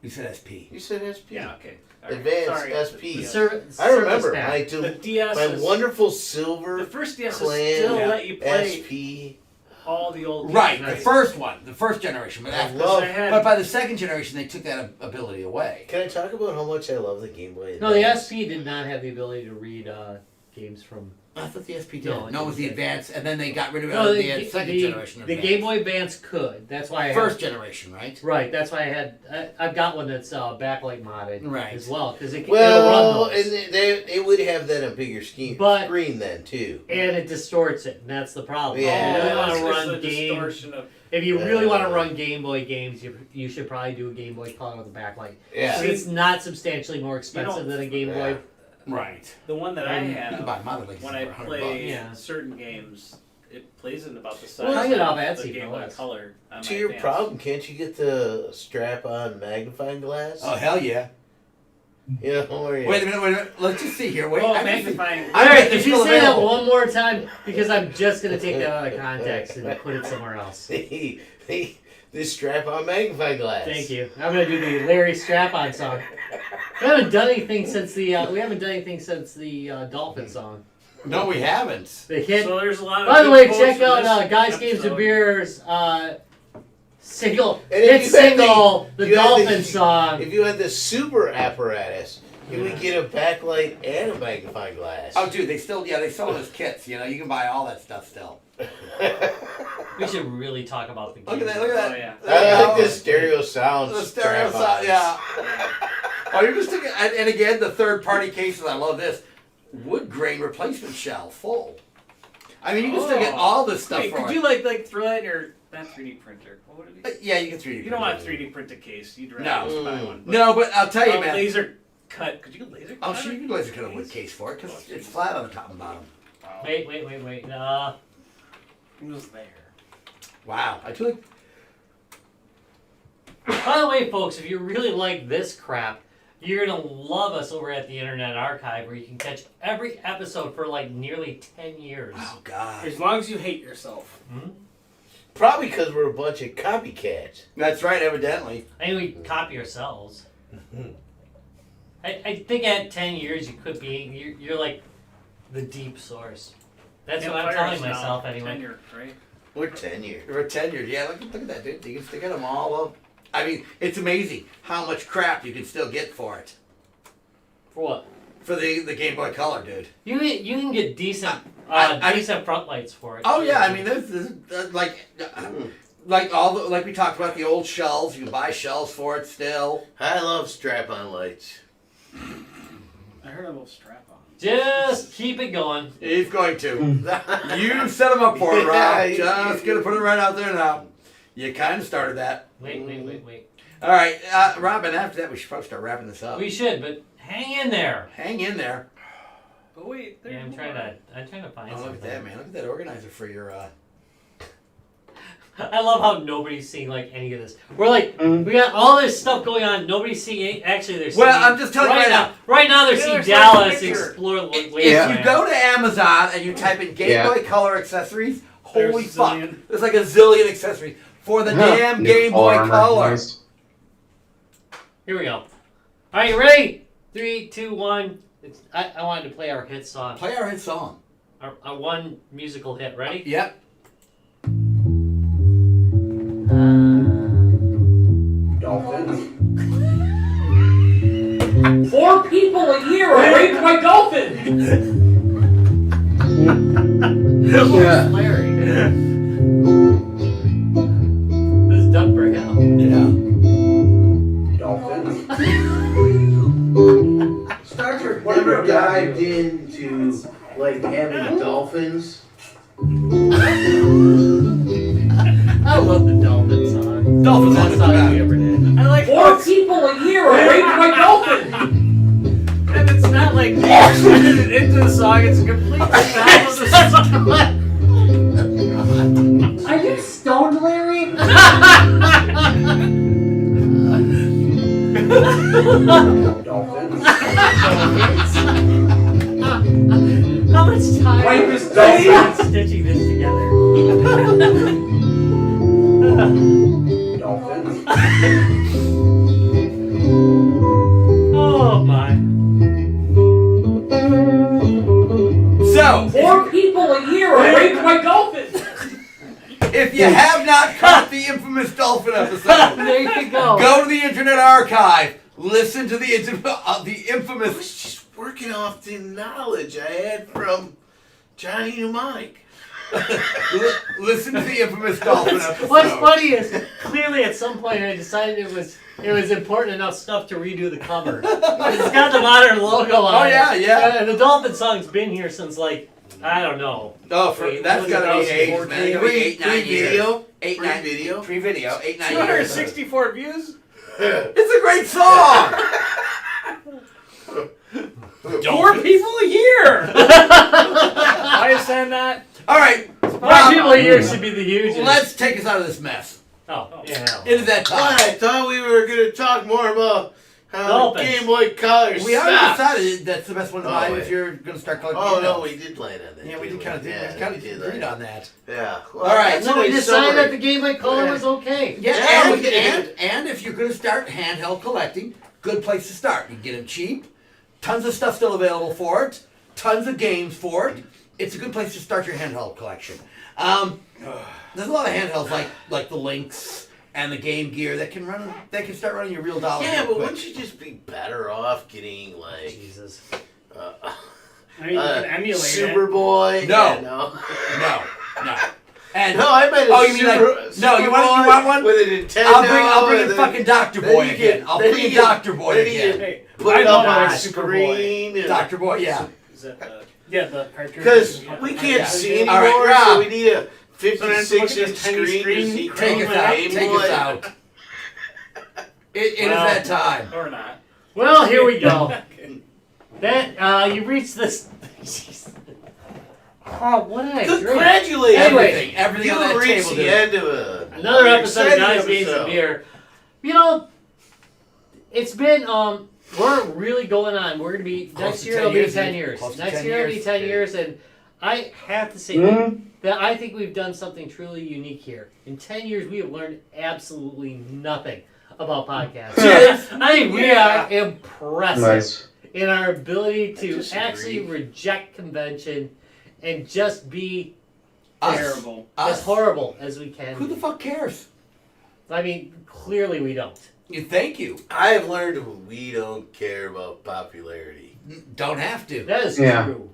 Speaker 2: You said SP.
Speaker 1: You said SP.
Speaker 5: Yeah, okay. All right.
Speaker 1: Advanced
Speaker 5: Sorry.
Speaker 1: SP.
Speaker 3: The
Speaker 5: Yes.
Speaker 1: I remember my
Speaker 5: The DS
Speaker 1: my
Speaker 5: is,
Speaker 1: wonderful silver
Speaker 5: the first DS
Speaker 1: clan
Speaker 5: still
Speaker 2: yeah.
Speaker 5: let you play
Speaker 1: SP.
Speaker 5: all the old
Speaker 2: Right,
Speaker 5: games.
Speaker 2: the first one, the first generation. But,
Speaker 1: I
Speaker 2: after,
Speaker 1: love-
Speaker 5: I had,
Speaker 2: but by the second generation, they took that ability away.
Speaker 1: Can I talk about how much I love the Game Boy Advance?
Speaker 3: No, the SP did not have the ability to read games from.
Speaker 2: I thought the SP did.
Speaker 3: No, it
Speaker 2: No, it was the
Speaker 3: didn't.
Speaker 2: advanced, and then they got rid of it.
Speaker 3: No,
Speaker 2: They had second generation.
Speaker 3: the
Speaker 2: Advance.
Speaker 3: Game Boy Advance could. That's why I
Speaker 2: First
Speaker 3: had,
Speaker 2: generation, right?
Speaker 3: Right, that's why I had. I've got one that's backlight modded
Speaker 2: Right.
Speaker 3: as well because it'll
Speaker 1: Well,
Speaker 3: run
Speaker 1: and
Speaker 3: those.
Speaker 1: they would have that on bigger screen then too.
Speaker 3: And it distorts it, and that's the problem.
Speaker 1: Yeah.
Speaker 3: If you really want
Speaker 5: it's
Speaker 3: to
Speaker 5: just
Speaker 3: run
Speaker 5: the
Speaker 3: game,
Speaker 5: distortion of
Speaker 3: if you really want to
Speaker 1: Uh,
Speaker 3: run Game Boy games, you should probably do a Game Boy Color with a backlight.
Speaker 1: Yeah.
Speaker 3: So it's not substantially more expensive than a Game Boy.
Speaker 2: Right.
Speaker 5: the one that I
Speaker 3: And
Speaker 2: You can
Speaker 5: have.
Speaker 2: buy model like
Speaker 5: When I
Speaker 2: for $100.
Speaker 5: play
Speaker 3: Yeah.
Speaker 5: certain games, it plays in about the size
Speaker 3: Well, I get off
Speaker 5: of
Speaker 3: Etsy
Speaker 5: the Game
Speaker 3: for
Speaker 5: Boy
Speaker 3: less.
Speaker 5: Color. On
Speaker 1: To
Speaker 5: my
Speaker 1: your
Speaker 5: Advance.
Speaker 1: problem, can't you get the strap-on magnifying glass?
Speaker 2: Oh hell yeah!
Speaker 1: You know, where you-
Speaker 2: Wait a minute. Let's just see here. Wait.
Speaker 5: Oh,
Speaker 2: I bet
Speaker 5: magnifying.
Speaker 2: I
Speaker 3: Alright,
Speaker 2: bet
Speaker 3: if
Speaker 2: they're
Speaker 3: you
Speaker 2: still
Speaker 3: say that
Speaker 2: available.
Speaker 3: one more time, because I'm just gonna take that out of context and put it somewhere else.
Speaker 1: the strap-on magnifying glass.
Speaker 3: Thank you. I'm gonna do the Larry Strap-on song. We haven't done anything since the Dolphin song.
Speaker 2: No, we haven't.
Speaker 3: The hit.
Speaker 5: So there's a lot of.
Speaker 3: By the
Speaker 5: good
Speaker 3: way,
Speaker 5: quotes
Speaker 3: check
Speaker 5: for
Speaker 3: out
Speaker 5: this
Speaker 3: Guys Games and
Speaker 5: episode.
Speaker 3: Beers single
Speaker 1: And if
Speaker 3: hit
Speaker 1: you had
Speaker 3: single the
Speaker 1: you had
Speaker 3: Dolphin song.
Speaker 1: If you had the super apparatus, You would get a backlight and a magnifying glass.
Speaker 2: Oh, dude, they sell them as kits. You know, you can buy all that stuff still.
Speaker 3: We should really talk about the game.
Speaker 2: Look at that! Look at that!
Speaker 5: Oh, yeah.
Speaker 1: I like the stereo sound.
Speaker 2: The stereo sound, yeah. Oh, you're just thinking, and again, the third-party cases. I love this wood grain replacement shell, full. I mean, you can still get all this stuff
Speaker 5: Wait,
Speaker 2: for
Speaker 5: could
Speaker 2: it.
Speaker 5: you like throw that in your not 3D printer? What would it be?
Speaker 2: Yeah, you can 3D.
Speaker 5: You don't want a 3D printed case. You'd rather
Speaker 2: No.
Speaker 5: just buy one.
Speaker 2: No, but I'll tell you, man.
Speaker 5: Laser cut. Could you laser cut?
Speaker 2: Oh, sure, you can laser cut a wood case for it because it's flat on the top and bottom.
Speaker 5: Wow.
Speaker 3: Wait.
Speaker 4: It was there.
Speaker 2: Wow, I took.
Speaker 3: By the way, folks, if you really like this crap, you're gonna love us over at the Internet Archive, where you can catch every episode for like nearly 10 years.
Speaker 2: Oh God.
Speaker 4: As long as you hate yourself.
Speaker 1: Probably because we're a bunch of copycats.
Speaker 2: That's right, evidently.
Speaker 3: I mean, we copy ourselves. I think at 10 years you could be. You're like the deep source. That's what I'm telling myself anyway.
Speaker 5: Tenure, right?
Speaker 1: We're tenured.
Speaker 2: We're tenured. Yeah, look at that, dude. You can stick them all up. I mean, it's amazing how much crap you can still get for it.
Speaker 3: For what?
Speaker 2: For the Game Boy Color, dude.
Speaker 3: You can get decent decent front lights for it.
Speaker 2: Oh yeah, I mean, there's like we talked about the old shells. You can buy shells for it still.
Speaker 1: I love strap-on lights.
Speaker 4: I heard a little strap on.
Speaker 3: Just keep it going.
Speaker 2: He's going to. You set him up for it, Rob. Just gonna put it right out there now. You kind of started that.
Speaker 3: Wait.
Speaker 2: All right, Robin. After that, we should probably start wrapping this up.
Speaker 3: We should, but hang in there.
Speaker 2: Hang in there.
Speaker 5: But wait,
Speaker 3: Yeah, I'm trying to find
Speaker 2: Oh,
Speaker 3: something.
Speaker 2: look at that, man. Look at that organizer for your.
Speaker 3: I love how nobody's seeing like any of this. We're like, we got all this stuff going on. Nobody's seeing any. Actually, they're seeing.
Speaker 2: Well, I'm just telling you right now.
Speaker 3: Right now, they're seeing
Speaker 5: there's
Speaker 3: Dallas
Speaker 5: like a picture.
Speaker 3: explore.
Speaker 2: If you go to Amazon and you type in Game Boy Color accessories, holy
Speaker 4: There's a
Speaker 2: fuck,
Speaker 4: zillion.
Speaker 2: there's like a zillion accessories for the damn Game Boy Color.
Speaker 3: Here we go. All right, you ready? 3, 2, 1. I wanted to play our hit song.
Speaker 2: Play our hit song.
Speaker 3: Our one musical hit. Ready?
Speaker 2: Yep.
Speaker 6: Dolphins.
Speaker 3: 4 people a year are raped by dolphins.
Speaker 6: Yeah.
Speaker 3: Larry. This is done for him.
Speaker 2: Yeah.
Speaker 6: Dolphins.
Speaker 1: Star Trek never dived into like having dolphins.
Speaker 3: I love the dolphin song.
Speaker 2: Dolphin
Speaker 3: Best
Speaker 2: song.
Speaker 3: song we ever did.
Speaker 5: I like
Speaker 3: 4 people a year are raped by dolphins.
Speaker 5: and it's not like into the song. It's a complete style of the song.
Speaker 3: Are you stoned, Larry?
Speaker 6: Dolphins.
Speaker 3: How much time
Speaker 6: Wipe
Speaker 3: was
Speaker 6: his
Speaker 3: spent stitching this together?
Speaker 6: Dolphins.
Speaker 3: Oh my.
Speaker 2: So,
Speaker 3: 4 people a year are raped by dolphins.
Speaker 2: if you have not caught the infamous dolphin episode,
Speaker 3: There you go.
Speaker 2: go to the Internet Archive. Listen to the
Speaker 1: I
Speaker 2: infamous.
Speaker 1: was just working off the knowledge I had from Johnny and Mike.
Speaker 2: Listen to the infamous dolphin episode.
Speaker 3: What's funny is clearly at some point I decided it was important enough stuff to redo the cover. It's got the modern logo on
Speaker 2: Oh
Speaker 3: it.
Speaker 2: yeah, yeah.
Speaker 3: And the dolphin song's been here since like I don't know.
Speaker 2: Oh,
Speaker 3: Wait,
Speaker 2: that's
Speaker 3: what
Speaker 2: gotta
Speaker 3: was
Speaker 2: be
Speaker 3: it,
Speaker 2: eight, man. It's gotta be 8, 9 years.
Speaker 1: Video?
Speaker 2: 8,
Speaker 1: Free
Speaker 2: 9
Speaker 1: video?
Speaker 2: Free video. 8, 9 years.
Speaker 5: 264 views.
Speaker 2: It's a great song.
Speaker 5: 4 people a year. Why is saying that?
Speaker 2: All right,
Speaker 3: 5
Speaker 2: Rob,
Speaker 3: people a year should be the hugest.
Speaker 2: let's take us out of this mess.
Speaker 3: Oh, yeah.
Speaker 2: Into that
Speaker 1: Well,
Speaker 2: time.
Speaker 1: I thought we were going to talk more about how
Speaker 3: Dolphins.
Speaker 1: Game Boy Color
Speaker 2: We already
Speaker 1: sucks.
Speaker 2: decided that's the best one to
Speaker 1: Oh,
Speaker 2: buy
Speaker 1: wait.
Speaker 2: if you're going to start collecting.
Speaker 1: Oh, no,
Speaker 2: emails.
Speaker 1: we did plan on that.
Speaker 2: Yeah, we did
Speaker 1: didn't
Speaker 2: kind of
Speaker 1: Yeah,
Speaker 2: agreed on that.
Speaker 1: Yeah. Well,
Speaker 2: All right,
Speaker 1: that's
Speaker 3: And then we
Speaker 1: always
Speaker 3: decided
Speaker 1: summary.
Speaker 3: that the Game Boy Color was okay.
Speaker 2: Yeah,
Speaker 1: Yeah,
Speaker 2: and,
Speaker 1: we did.
Speaker 2: and if you're going to start handheld collecting, good place to start. You can get them cheap. Tons of stuff still available for it. Tons of games for it. It's a good place to start your handheld collection. There's a lot of handhelds like the Lynx and the Game Gear that can start running your real dollars.
Speaker 1: Yeah,
Speaker 2: real
Speaker 1: but
Speaker 2: quick.
Speaker 1: wouldn't you just be better off getting like
Speaker 3: Jesus.
Speaker 4: I mean, you can emulate
Speaker 1: Superboy?
Speaker 2: No.
Speaker 1: Yeah, no.
Speaker 2: No. And
Speaker 1: No, I meant
Speaker 2: oh, you mean like no? You want one?
Speaker 1: with a Nintendo?
Speaker 2: I'll bring
Speaker 1: and
Speaker 2: in fucking Doctor
Speaker 1: then
Speaker 2: Boy
Speaker 1: you
Speaker 2: again.
Speaker 1: get-
Speaker 2: I'll
Speaker 1: then
Speaker 2: bring
Speaker 1: you
Speaker 2: in
Speaker 1: get-
Speaker 2: Doctor Boy
Speaker 1: then you
Speaker 2: again.
Speaker 1: get-
Speaker 4: Hey,
Speaker 1: put it
Speaker 4: I
Speaker 1: up
Speaker 4: love
Speaker 1: on
Speaker 4: that
Speaker 1: the
Speaker 4: Superboy.
Speaker 1: screen. and-
Speaker 2: Doctor Boy, yeah.
Speaker 5: Is that the
Speaker 4: Yeah, the cartridge.
Speaker 1: Because
Speaker 4: Yeah.
Speaker 1: we
Speaker 2: Yeah.
Speaker 1: can't see
Speaker 2: All right,
Speaker 1: anymore,
Speaker 2: Rob.
Speaker 1: so we need a
Speaker 4: So then look at
Speaker 1: 56-inch
Speaker 4: this tiny
Speaker 1: screen to
Speaker 4: screen.
Speaker 1: see
Speaker 2: Take us out. Take us out. It is
Speaker 3: Well,
Speaker 2: that time.
Speaker 5: or not?
Speaker 3: Well, here we go.
Speaker 5: Okay.
Speaker 3: That you reached this. Oh, what did I drink?
Speaker 1: Congratulations!
Speaker 3: Anyway,
Speaker 2: Everything
Speaker 1: You
Speaker 2: on that
Speaker 1: reached
Speaker 2: table.
Speaker 1: the
Speaker 2: dude.
Speaker 1: end of
Speaker 3: Another episode of
Speaker 1: exciting
Speaker 3: Guys, Games, and
Speaker 1: episode.
Speaker 3: Beer. You know, it's been we're really going on. We're gonna be
Speaker 2: Close
Speaker 3: next
Speaker 2: to
Speaker 3: year.
Speaker 2: 10
Speaker 3: It'll be
Speaker 2: years,
Speaker 3: 10
Speaker 2: dude.
Speaker 3: years.
Speaker 2: Close to
Speaker 3: Next
Speaker 2: 10
Speaker 3: year it'll be
Speaker 2: years.
Speaker 3: 10 years, and I have to say
Speaker 6: Mhm.
Speaker 3: that I think we've done something truly unique here. In 10 years, we have learned absolutely nothing about podcasts. I think we are impressive
Speaker 6: Nice.
Speaker 3: in our ability to
Speaker 1: disagree.
Speaker 3: actually reject convention and just be
Speaker 2: Us.
Speaker 4: Terrible.
Speaker 3: as
Speaker 2: Us.
Speaker 3: horrible as we can.
Speaker 2: Who the
Speaker 3: be.
Speaker 2: fuck cares?
Speaker 3: I mean, clearly we don't.
Speaker 2: Thank you.
Speaker 1: I have learned we don't care about popularity.
Speaker 2: Don't have to.
Speaker 3: That is
Speaker 6: Yeah.
Speaker 3: true.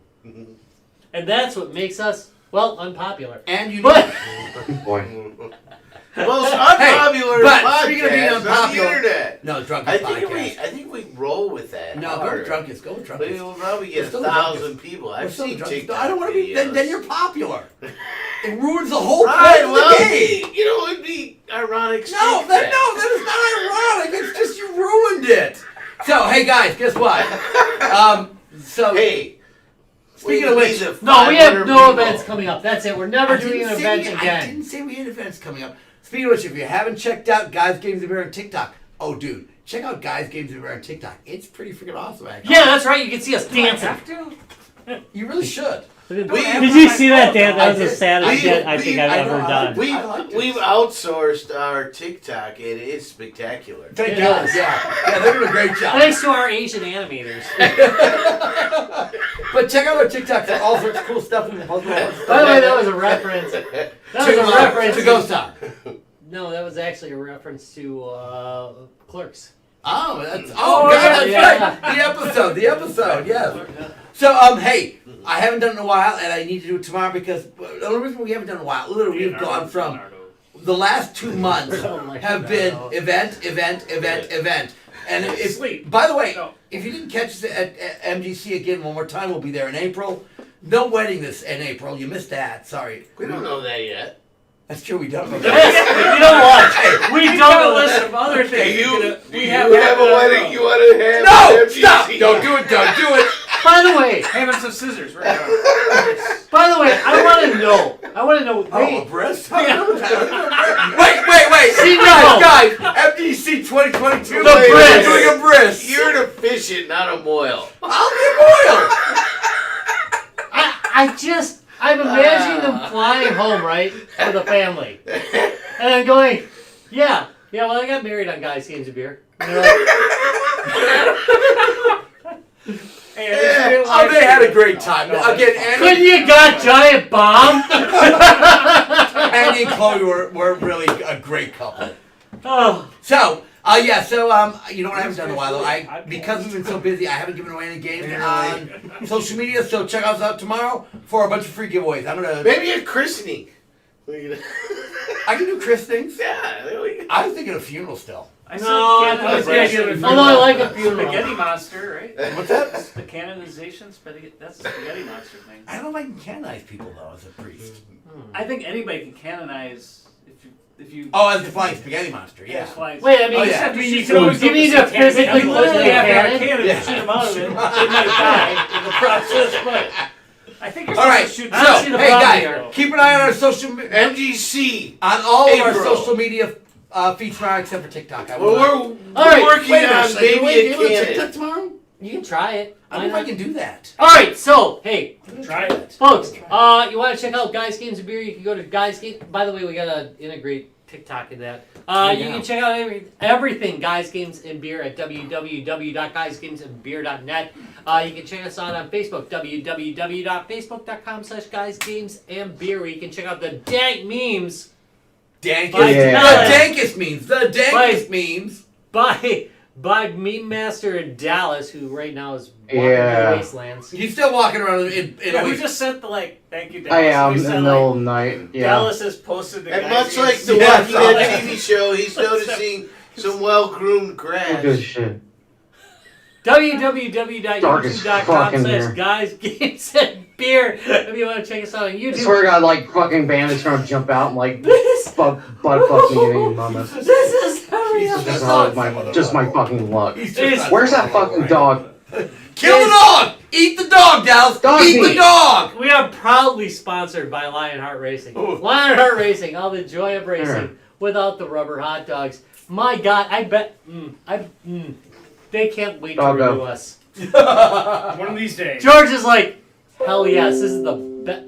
Speaker 3: And that's what makes us, well, unpopular.
Speaker 2: And you
Speaker 3: But
Speaker 6: Boy.
Speaker 1: Most unpopular
Speaker 2: but
Speaker 1: podcast
Speaker 2: speaking of being
Speaker 1: on the
Speaker 2: unpopular-
Speaker 1: internet.
Speaker 2: no, drunk
Speaker 1: I
Speaker 2: podcast.
Speaker 1: think we roll with that.
Speaker 2: No, go
Speaker 1: harder.
Speaker 2: with drunkest. Go with
Speaker 1: But
Speaker 2: drunkest.
Speaker 1: we'll probably
Speaker 2: We're
Speaker 1: get
Speaker 2: still
Speaker 1: 1,000 people.
Speaker 2: We're
Speaker 1: I've
Speaker 2: still
Speaker 1: seen
Speaker 2: drunkest.
Speaker 1: TikTok
Speaker 2: I don't want to be. Then
Speaker 1: videos.
Speaker 2: you're popular. It ruins the whole point
Speaker 1: Right,
Speaker 2: of
Speaker 1: well,
Speaker 2: the game.
Speaker 1: you know, it'd be ironic.
Speaker 2: No, that is not ironic. It's just you ruined it. So, hey guys, guess what?
Speaker 1: Hey,
Speaker 2: Speaking of which,
Speaker 3: no, we have
Speaker 1: 500
Speaker 3: no
Speaker 1: people.
Speaker 3: events coming up. That's it. We're never
Speaker 2: I
Speaker 3: doing
Speaker 2: didn't
Speaker 3: an
Speaker 2: say
Speaker 3: event
Speaker 2: I
Speaker 3: again.
Speaker 2: didn't say we had events coming up. Speaking of which, if you haven't checked out Guys Games and Beer on TikTok, oh dude, check out Guys Games and Beer on TikTok. It's pretty freaking awesome, actually.
Speaker 3: Yeah, that's right. You can see us dancing.
Speaker 4: Have to?
Speaker 2: You really should.
Speaker 3: Did
Speaker 1: We-
Speaker 3: you see that, Dan? That was the
Speaker 2: I did.
Speaker 3: saddest shit I think I've
Speaker 2: I
Speaker 3: ever
Speaker 2: know,
Speaker 3: done.
Speaker 1: We've,
Speaker 2: I liked it.
Speaker 1: we've outsourced our TikTok, and it's spectacular.
Speaker 2: Thank
Speaker 3: It
Speaker 2: God.
Speaker 3: is.
Speaker 2: Yeah, they're doing a great job.
Speaker 3: Thanks to our Asian animators.
Speaker 2: But check out our TikTok for all sorts of cool stuff. We post all sorts of stuff.
Speaker 3: By the way, that was a reference. That was a reference
Speaker 2: to Ghost Town.
Speaker 3: No, that was actually a reference to Clerks.
Speaker 2: Oh, that's
Speaker 3: Oh,
Speaker 2: God,
Speaker 3: yeah,
Speaker 2: that's right. The episode, yes. So, hey, I haven't done it in a while, and I need to do it tomorrow because the only reason we haven't done it in a while, literally, we've gone from the last 2 months
Speaker 3: Oh my
Speaker 2: have been
Speaker 3: God.
Speaker 2: event. And if,
Speaker 4: Sleep.
Speaker 2: by the way,
Speaker 4: No.
Speaker 2: if you didn't catch us at MGC again one more time, we'll be there in April. No wedding this in April. You missed that. Sorry.
Speaker 1: We don't know that yet.
Speaker 2: That's true. We don't.
Speaker 3: You know what? We don't
Speaker 4: got a
Speaker 3: know
Speaker 4: list
Speaker 3: that.
Speaker 4: of other things.
Speaker 1: Hey, you
Speaker 4: We
Speaker 1: have
Speaker 4: have
Speaker 1: a wedding you want to have?
Speaker 2: No!
Speaker 1: at
Speaker 2: Stop!
Speaker 1: MGC?
Speaker 2: Don't do it! Don't do it!
Speaker 3: By the way,
Speaker 4: Hand him some scissors right now.
Speaker 3: by the way, I want to know.
Speaker 2: Oh, a
Speaker 3: Wait,
Speaker 2: breast? Wait!
Speaker 3: See,
Speaker 2: Guys, FDC 2022.
Speaker 3: The
Speaker 2: we're
Speaker 3: breast.
Speaker 2: doing a breast.
Speaker 1: You're an efficient, not a moil.
Speaker 2: I'll be a boil.
Speaker 3: I'm imagining them flying home, right, with a family, and I'm going, yeah. Well, I got married on Guys, Games, and Beer. And they're like,
Speaker 4: Hey,
Speaker 2: Oh, they had a great time. Again,
Speaker 3: couldn't you got giant bomb?
Speaker 2: Andy and Chloe were really a great couple.
Speaker 3: Oh,
Speaker 2: So, you know what I haven't done in a while though? Because we've been so busy, I haven't given away any games on social media. So check us out tomorrow for a bunch of free giveaways. I'm gonna.
Speaker 1: Maybe a christening.
Speaker 2: I can do christenings.
Speaker 1: Yeah, there we go.
Speaker 2: I was thinking of funeral still.
Speaker 5: I
Speaker 3: No,
Speaker 5: said
Speaker 3: I like
Speaker 4: the idea of a
Speaker 3: although I like a funeral.
Speaker 5: Spaghetti Monster, right?
Speaker 2: What's that?
Speaker 5: The canonization spaghetti. That's a Spaghetti Monster thing.
Speaker 2: I don't know if I can canonize people though as a priest.
Speaker 5: I think anybody can canonize if you.
Speaker 2: Oh, as the flying spaghetti monster, yeah.
Speaker 5: Flies.
Speaker 3: Wait, I mean,
Speaker 2: Oh, yeah.
Speaker 5: I mean, you can always
Speaker 3: you need to physically
Speaker 5: You
Speaker 3: put
Speaker 5: literally
Speaker 3: the
Speaker 5: have to have a
Speaker 3: cannon.
Speaker 5: cannon
Speaker 2: Yeah.
Speaker 5: to shoot them out of it. They might die in the process, but I think you're
Speaker 2: All right,
Speaker 5: supposed to shoot.
Speaker 3: I don't see
Speaker 2: so
Speaker 3: the
Speaker 2: hey
Speaker 3: problem
Speaker 2: guys,
Speaker 3: here.
Speaker 2: keep an eye on our social
Speaker 1: MGC.
Speaker 2: on all of our
Speaker 1: April.
Speaker 2: social media feeds tomorrow except for TikTok. I will
Speaker 1: Well,
Speaker 2: not-
Speaker 1: we're
Speaker 3: All right,
Speaker 1: working
Speaker 2: Wait a minute,
Speaker 1: on
Speaker 2: so
Speaker 1: maybe
Speaker 2: wait,
Speaker 1: a
Speaker 2: you
Speaker 1: cannon.
Speaker 2: TikTok tomorrow?
Speaker 3: You can try it.
Speaker 2: I
Speaker 3: Why
Speaker 2: don't know if I
Speaker 3: not?
Speaker 2: can do that.
Speaker 3: All right, so hey,
Speaker 4: Try it.
Speaker 3: folks, you want to check out Guys, Games, and Beer? You can go to Guys Games. By the way, we gotta integrate TikTok in that. You can check out everything Guys, Games, and Beer at www.guysgamesandbeer.net. You can check us out on Facebook, www.facebook.com/guysgamesandbeer, where you can check out the dank memes
Speaker 2: Dankest.
Speaker 3: By
Speaker 6: Yeah.
Speaker 3: Dallas.
Speaker 2: The dankest memes. The dankest memes.
Speaker 3: By Meme Master in Dallas, who right now is walking through
Speaker 6: Yeah.
Speaker 3: the wastelands.
Speaker 2: He's still walking around in
Speaker 5: Yeah,
Speaker 2: a
Speaker 5: we
Speaker 2: week.
Speaker 5: just sent the thank you, Dallas.
Speaker 6: I am
Speaker 5: We
Speaker 6: in the
Speaker 5: sent,
Speaker 6: middle of the night. Yeah.
Speaker 5: Dallas has posted the
Speaker 1: And
Speaker 5: guys
Speaker 1: much like the
Speaker 2: Yeah,
Speaker 1: Walking
Speaker 2: I
Speaker 1: Dead
Speaker 2: saw
Speaker 1: TV show, he's noticing some well-groomed grass.
Speaker 6: Good shit.
Speaker 3: www.youtube.com/guysgamesandbeer if you want to check us out on
Speaker 6: I
Speaker 3: YouTube.
Speaker 6: swear to God, like fucking bandits trying to jump out and like butt fuck me at any moment.
Speaker 3: This is every
Speaker 6: This is
Speaker 3: episode.
Speaker 6: how just my fucking luck.
Speaker 2: He's
Speaker 3: It's-
Speaker 2: just
Speaker 6: Where's that fucking dog?
Speaker 2: Kill the dog! Eat the dog, Dallas!
Speaker 6: Dog
Speaker 2: Eat the
Speaker 6: meat.
Speaker 2: dog!
Speaker 3: We are proudly sponsored by Lionheart Racing.
Speaker 2: Ooh.
Speaker 3: Lionheart Racing, all the joy of racing without the rubber hot dogs. My God, I bet they can't wait to
Speaker 6: Doggo.
Speaker 3: renew us.
Speaker 4: One of these days.
Speaker 3: George is like, hell yes, this is the best.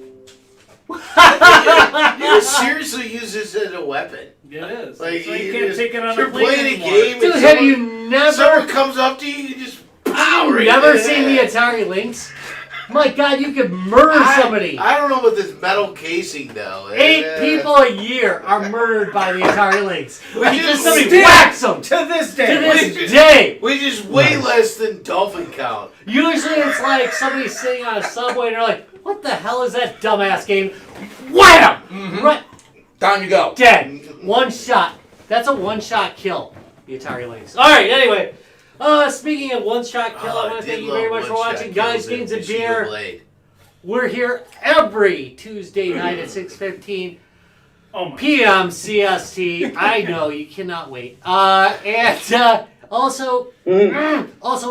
Speaker 1: You seriously use this as a weapon.
Speaker 5: It is.
Speaker 1: Like,
Speaker 5: So you
Speaker 1: you
Speaker 5: can't
Speaker 1: just-
Speaker 5: take it on
Speaker 1: you're
Speaker 5: a plane
Speaker 1: playing a
Speaker 5: anymore.
Speaker 1: game.
Speaker 3: Dude,
Speaker 1: and
Speaker 3: have you
Speaker 1: someone
Speaker 3: never
Speaker 1: comes up to you, you just pow right
Speaker 3: never
Speaker 1: in the
Speaker 3: seen the
Speaker 1: head.
Speaker 3: Atari Lynx? My God, you could murder somebody.
Speaker 1: I don't know about this metal casing though.
Speaker 3: 8 people a year are murdered by the Atari Lynx.
Speaker 1: We
Speaker 3: Like,
Speaker 1: just
Speaker 3: somebody
Speaker 1: still-
Speaker 3: whacks them
Speaker 4: To this
Speaker 3: to
Speaker 4: day.
Speaker 3: this day.
Speaker 1: We just way less than dolphin count.
Speaker 3: Usually it's like somebody sitting on a subway and they're like, what the hell is that dumbass game? Wham! Right,
Speaker 2: Down you go.
Speaker 3: dead. One shot. That's a one-shot kill, the Atari Lynx. Alright, anyway. Speaking of one-shot kill, I want to thank you very much for watching Guys, Games, and Beer. We're here every Tuesday night at 6:15
Speaker 4: Oh my.
Speaker 3: p.m. CST. I know, you cannot wait. Also, we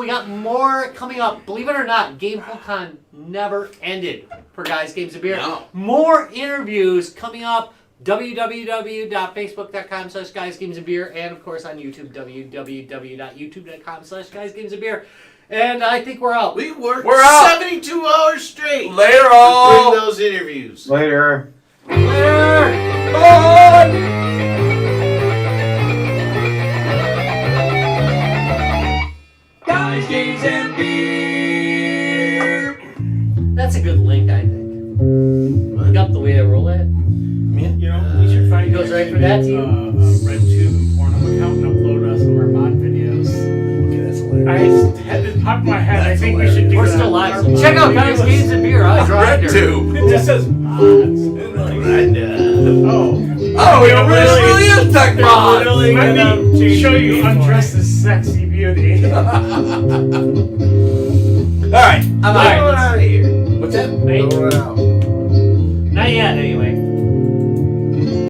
Speaker 3: got more coming up. Believe it or not, GameCon never ended for Guys, Games, and Beer.
Speaker 2: No.
Speaker 3: More interviews coming up. www.facebook.com/guysgamesandbeer and of course on YouTube, www.youtube.com/guysgamesandbeer. And I think we're out.
Speaker 1: We worked
Speaker 2: We're out.
Speaker 1: 72 hours straight
Speaker 2: Later
Speaker 1: to
Speaker 2: all.
Speaker 1: bring those interviews.
Speaker 6: Later.
Speaker 3: Later.
Speaker 2: Bye. Guys, games, and beer.
Speaker 3: That's a good link, I think. Look up the way I roll it.
Speaker 4: You know, we should find
Speaker 3: It goes right for that to you.
Speaker 4: RedTube and Pornhub account and upload some of our mod videos.
Speaker 2: Okay, that's hilarious.
Speaker 4: I had it popped in my head. I think we should do
Speaker 3: We're
Speaker 4: that.
Speaker 3: still live. So check out Guys, Games, and Beer. I
Speaker 2: Red tube.
Speaker 4: It just says mods.
Speaker 2: Oh, it really is tech mod.
Speaker 4: Let me show you Undressed Sexy Beauty.
Speaker 2: All right, I'm
Speaker 3: All right.
Speaker 2: out.
Speaker 1: Out of here.
Speaker 2: What's that?
Speaker 3: Wait.
Speaker 1: Going out.
Speaker 3: Not yet, anyway.